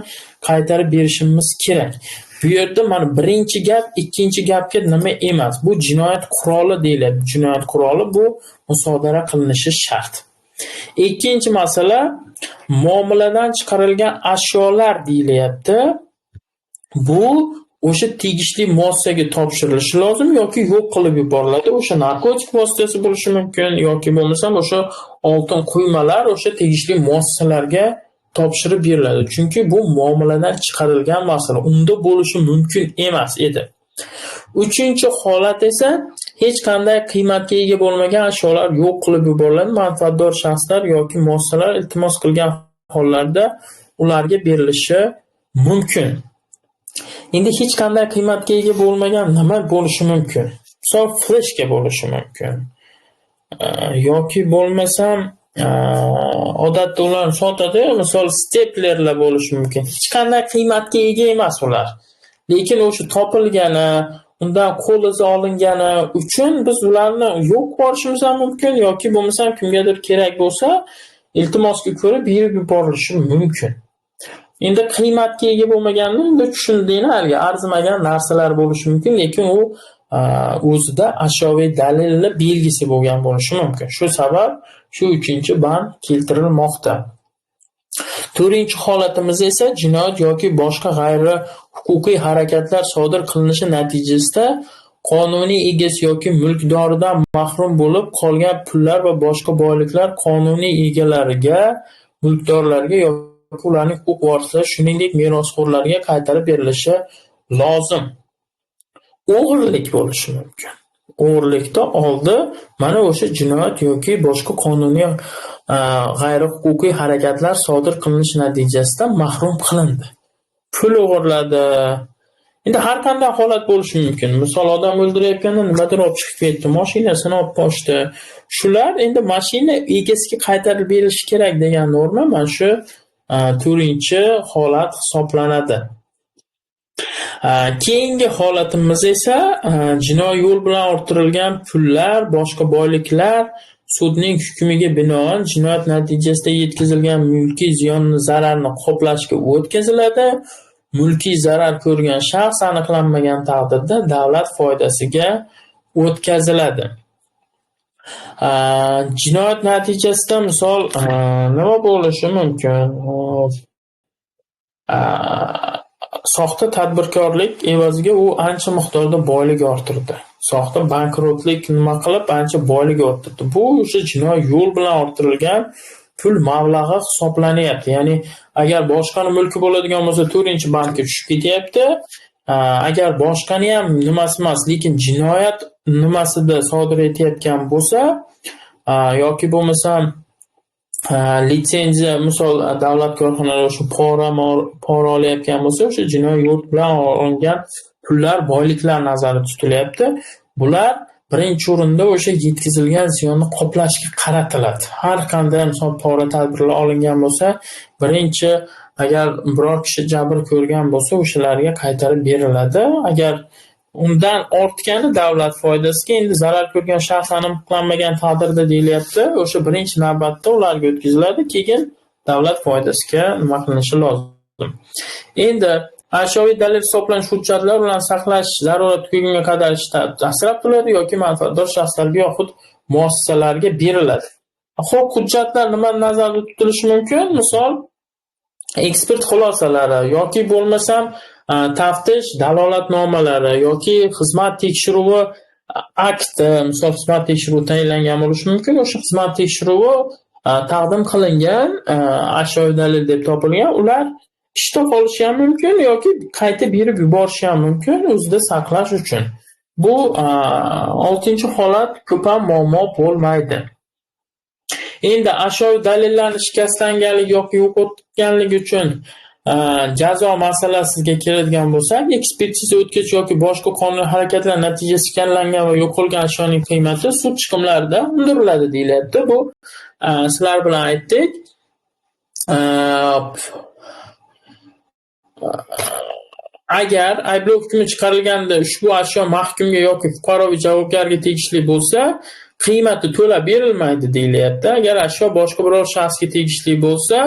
qaytarib berishimiz kerak. Bu yerda mana birinchi gap, ikkinchi gapga nima emas. Bu jinoyat quroli deyiladi. Jinoyat quroli bu musodara qilinishi shart. Ikkinchi masala, muomaladan chiqarilgan ashyolar deyilyapti. Bu o'sha tegishli muassasaga topshirilishi lozim yoki yo'q qilib yuboriladi. O'sha narkotik vositasi bo'lishi mumkin yoki bo'lmasa o'sha oltin quymalar o'sha tegishli muassasalarga topshirib beriladi. Chunki bu muomaladan chiqarilgan masala, unda bo'lishi mumkin emas edi. Uchinchi holat esa hech qanday qiymatga ega bo'lmagan ashyolar yo'q qilib yuboriladi. Manfaatdor shaxslar yoki muassasalar iltimos qilgan hollarda ularga berilishi mumkin. Endi hech qanday qiymatga ega bo'lmagan nima bo'lishi mumkin? Misol fleshka bo'lishi mumkin. Yoki bo'lmasam odatda ular sotadi, misol steplerlar bo'lishi mumkin. Hech qanday qiymatga ega emas ular. Lekin o'sha topilgani, undan qo'l izi olingani uchun biz ularni yo'q borishimiz ham mumkin yoki bo'lmasam kimgadir kerak bo'lsa, iltimosga ko'ra berib yuborilishi mumkin. Endi qiymatga ega bo'lmaganini unda tushundingmi, haligi arzimagan narsalar bo'lishi mumkin, lekin u o'zida ashyoviy dalilli belgisi bo'lgan bo'lishi mumkin. Shu sabab shu 3-band keltirilmoqda. 4-holatimiz esa jinoyat yoki boshqa g'ayri huquqiy harakatlar sodir qilinishi natijasida qonuniy egasi yoki mulkdoridan mahrum bo'lib qolgan pullar va boshqa boyliklar qonuniy egalariga, mulkdorlarga yoki ularning huquq vorislari, shuningdek merosxo'rlarga qaytarib berilishi lozim. O'g'irlik bo'lishi mumkin. O'g'irlikda oldi mana o'sha jinoyat yoki boshqa qonuniy g'ayri huquqiy harakatlar sodir qilinish natijasida mahrum qilindi. Pul o'g'irladi. Endi har qanday holat bo'lishi mumkin. Misol, odam o'ldirayotganda nimadir olib chiqib ketdi, mashinasini olib qochdi. Shular endi mashina egasiga qaytarib berilishi kerak degan norma mana shu 4-holat hisoblanadi. Keyingi holatimiz esa jinoiy yo'l bilan orttirilgan pullar, boshqa boyliklar sudning hukmiga binoan jinoyat natijasida yetkazilgan mulkiy ziyonni, zararni qoplashga o'tkaziladi. Mulkiy zarar ko'rgan shaxs aniqlanmagan taqdirda davlat foydasiga o'tkaziladi. Jinoyat natijasida misol nima bo'lishi mumkin? Soxta tadbirkorlik evaziga u ancha miqdorda boylik orttirdi. Soxta bankrotlik nima qilib ancha boylik orttirdi. Bu o'sha jinoiy yo'l bilan orttirilgan pul mablag'i hisoblanyapti. Ya'ni agar boshqani mulki bo'ladigan bo'lsa 4-bandga tushib ketyapti. Agar boshqani ham nimasi emas, lekin jinoyat nimasida sodir etayotgan bo'lsa yoki bo'lmasam litsenziya, misol davlat korxonalari o'sha pora olayotgan bo'lsa, o'sha jinoiy yo'l bilan olingan pullar, boyliklar nazarda tutilyapti. Bular birinchi o'rinda o'sha yetkazilgan ziyonni qoplashga qaratiladi. Har qanday misol pora tadbirlar olingan bo'lsa, birinchi agar biror kishi jabr ko'rgan bo'lsa, o'shalarga qaytarib beriladi. Agar undan ortgani davlat foydasiga, endi zarar ko'rgan shaxs aniqlanmagan taqdirda deyilyapti. O'sha birinchi navbatda ularga o'tkaziladi, keyin davlat foydasiga nima qilinishi lozim. Endi ashyoviy dalil hisoblangan hujjatlar bilan saqlash zarurati tugagunga qadar asrab turiladi yoki manfaatdor shaxslarga yoxud muassasalarga beriladi. Xo'p, hujjatlar nima nazarda tutilishi mumkin? Misol, ekspert xulosalari yoki bo'lmasam taftish dalolatnomalari yoki xizmat tekshiruvi akti, misol xizmat tekshiruvi tayinlangan bo'lishi mumkin. O'sha xizmat tekshiruvi taqdim qilingan ashyoviy dalil deb topilgan, ular ishda qolishi ham mumkin yoki qayta berib yuborishi ham mumkin o'zida saqlash uchun. Bu 6-holat ko'p ham muammo bo'lmaydi. Endi ashyoviy dalillarni shikastlanganligi yoki yo'qotganligi uchun jazo masalasiga keladigan bo'lsak, ekspertiza o'tgach yoki boshqa qonuniy harakatlar natijasida skanlangan va yo'qolgan ashyoning qiymati sud chiqimlarida undiriladi deyilyapti. Bu sizlar bilan aytdik. Agar ayblov hukmi chiqarilganda ushbu ashyo mahkumga yoki fuqaroviy javobgarga tegishli bo'lsa, qiymati to'lab berilmaydi deyilyapti. Agar ashyo boshqa biror shaxsga tegishli bo'lsa,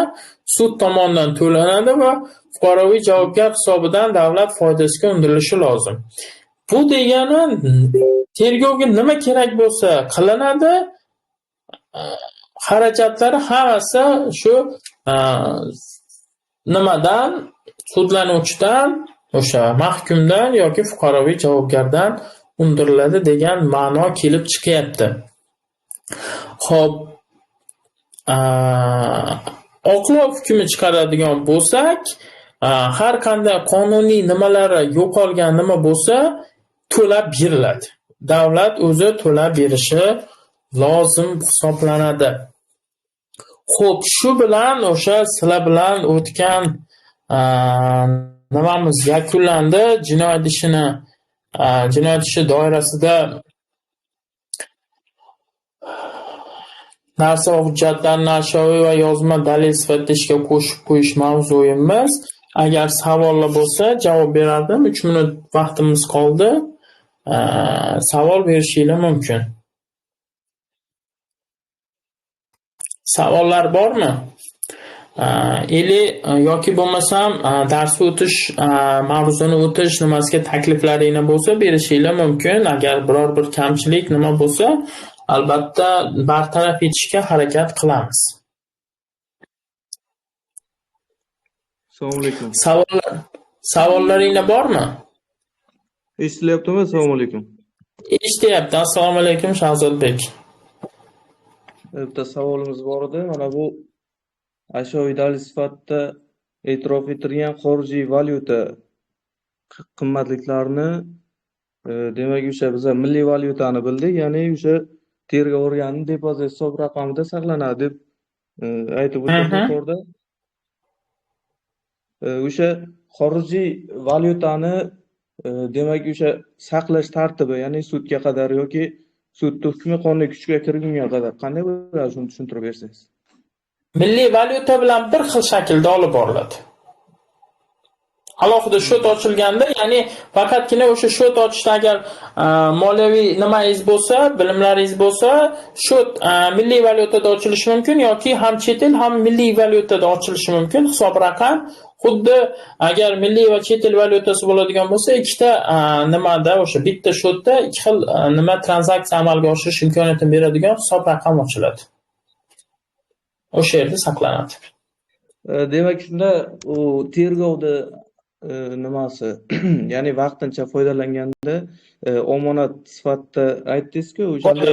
sud tomonidan to'lanadi va fuqaroviy javobgar hisobidan davlat foydasiga undirilishi lozim. Bu degani tergovga nima kerak bo'lsa qilinadi, xarajatlari hammasi shu nimadan, sudlanuvchidan, o'sha mahkumdan yoki fuqaroviy javobgardan undiriladi degan ma'no kelib chiqyapti. Xo'p, oqlov hukmi chiqaradigan bo'lsak, har qanday qonuniy nimalari yo'qolgan nima bo'lsa, to'lab beriladi. Davlat o'zi to'lab berishi lozim hisoblanadi. Xo'p, shu bilan o'sha sizlar bilan o'tgan nimamiz yakunlandi. Jinoyat ishi doirasida narsa va hujjatlarni ashyoviy va yozma dalil sifatida ishga qo'shib qo'yish mavzuimiz. Agar savollar bo'lsa, javob berardim. 3 minut vaqtimiz qoldi. Savol berishingiz mumkin. Savollar bormi? Yoki bo'lmasam darsni o'tish, mavzuni o'tish nimasiga takliflaringiz bo'lsa berishingiz mumkin. Agar biror bir kamchilik nima bo'lsa, albatta bartaraf etishga harakat qilamiz. Assalomu alaykum. Savollaringiz bormi? Eshitilyaptimi? Assalomu alaykum. Eshityapti. Assalomu alaykum Shahzodbek. Bitta savolimiz bor edi. Mana bu ashyoviy dalil sifatida e'tirof etilgan xorijiy valyuta qimmatliklarini demak o'sha biz milliy valyutani bildik, ya'ni o'sha tergov organining depozit hisob raqamida saqlanadi deb aytib o'tdi yuqorida. O'sha xorijiy valyutani demak o'sha saqlash tartibi, ya'ni sudga qadar yoki sud hukmi qonuniy kuchga kirgunga qadar qanday bo'ladi, shuni tushuntirib bersangiz. Milliy valyuta bilan bir xil shaklda olib boriladi. Alohida shot ochilganda, ya'ni faqatgina o'sha shot ochishda agar moliyaviy nimangiz bo'lsa, bilimlaringiz bo'lsa, shot milliy valyutada ochilishi mumkin yoki ham chet el, ham milliy valyutada ochilishi mumkin. Hisob raqam xuddi agar milliy va chet el valyutasi bo'ladigan bo'lsa, ikkita nimada o'sha bitta shotda ikki xil nima tranzaksiya amalga oshirish imkoniyatini beradigan hisob raqam ochiladi. O'sha yerda saqlanadi. Demak, shunda u tergovda nimasi, ya'ni vaqtincha foydalanganda omonat sifatida aytdingiz-ku, o'shanda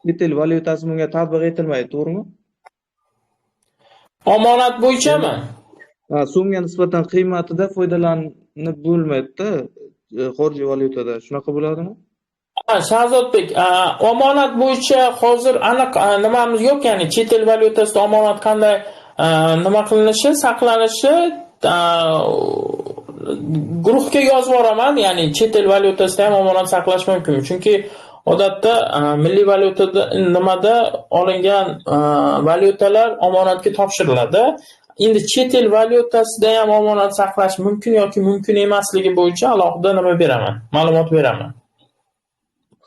chet el valyutasi bunga tatbiq etilmaydi, to'g'rimi? Omonat bo'yichami? So'mga nisbatan qiymatida foydalanib bo'lmaydi-da, xorijiy valyutada. Shunaqa bo'ladimi? Shahzodbek, omonat bo'yicha hozir aniq nimamiz yo'q, ya'ni chet el valyutasida omonat qanday nima qilinishi, saqlanishi guruhga yozib yuboraman, ya'ni chet el valyutasida ham omonat saqlash mumkin. Chunki odatda milliy valyutada nimada olingan valyutalar omonatga topshiriladi. Endi chet el valyutasida ham omonat saqlash mumkin yoki mumkin emasligi bo'yicha alohida nima beraman, ma'lumot beraman.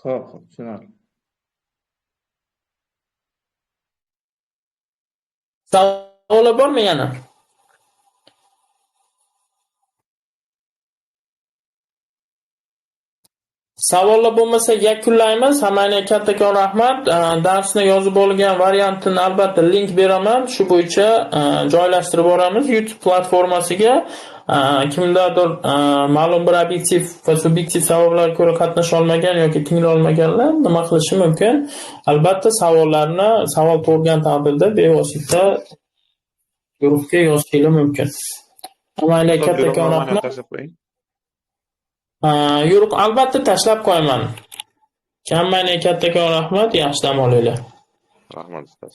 Xo'p, tushunarli. Savollar bormi yana? Savollar bo'lmasa yakunlaymiz. Hammaga kattakon rahmat. Darsni yozib olgan variantini albatta link beraman. Shu bo'yicha joylashtirib boramiz YouTube platformasiga. Kimdadir ma'lum bir obyektiv va subyektiv sabablarga ko'ra qatnasha olmagan yoki tinglay olmaganlar nima qilishi mumkin? Albatta savollarni savol tug'ilgan taqdirda bevosita guruhga yozishinglar mumkin. Hammaga kattakon rahmat. Yo'q, albatta tashlab qo'yaman. Hammaga kattakon rahmat. Yaxshi dam olinglar. Rahmat ustoz.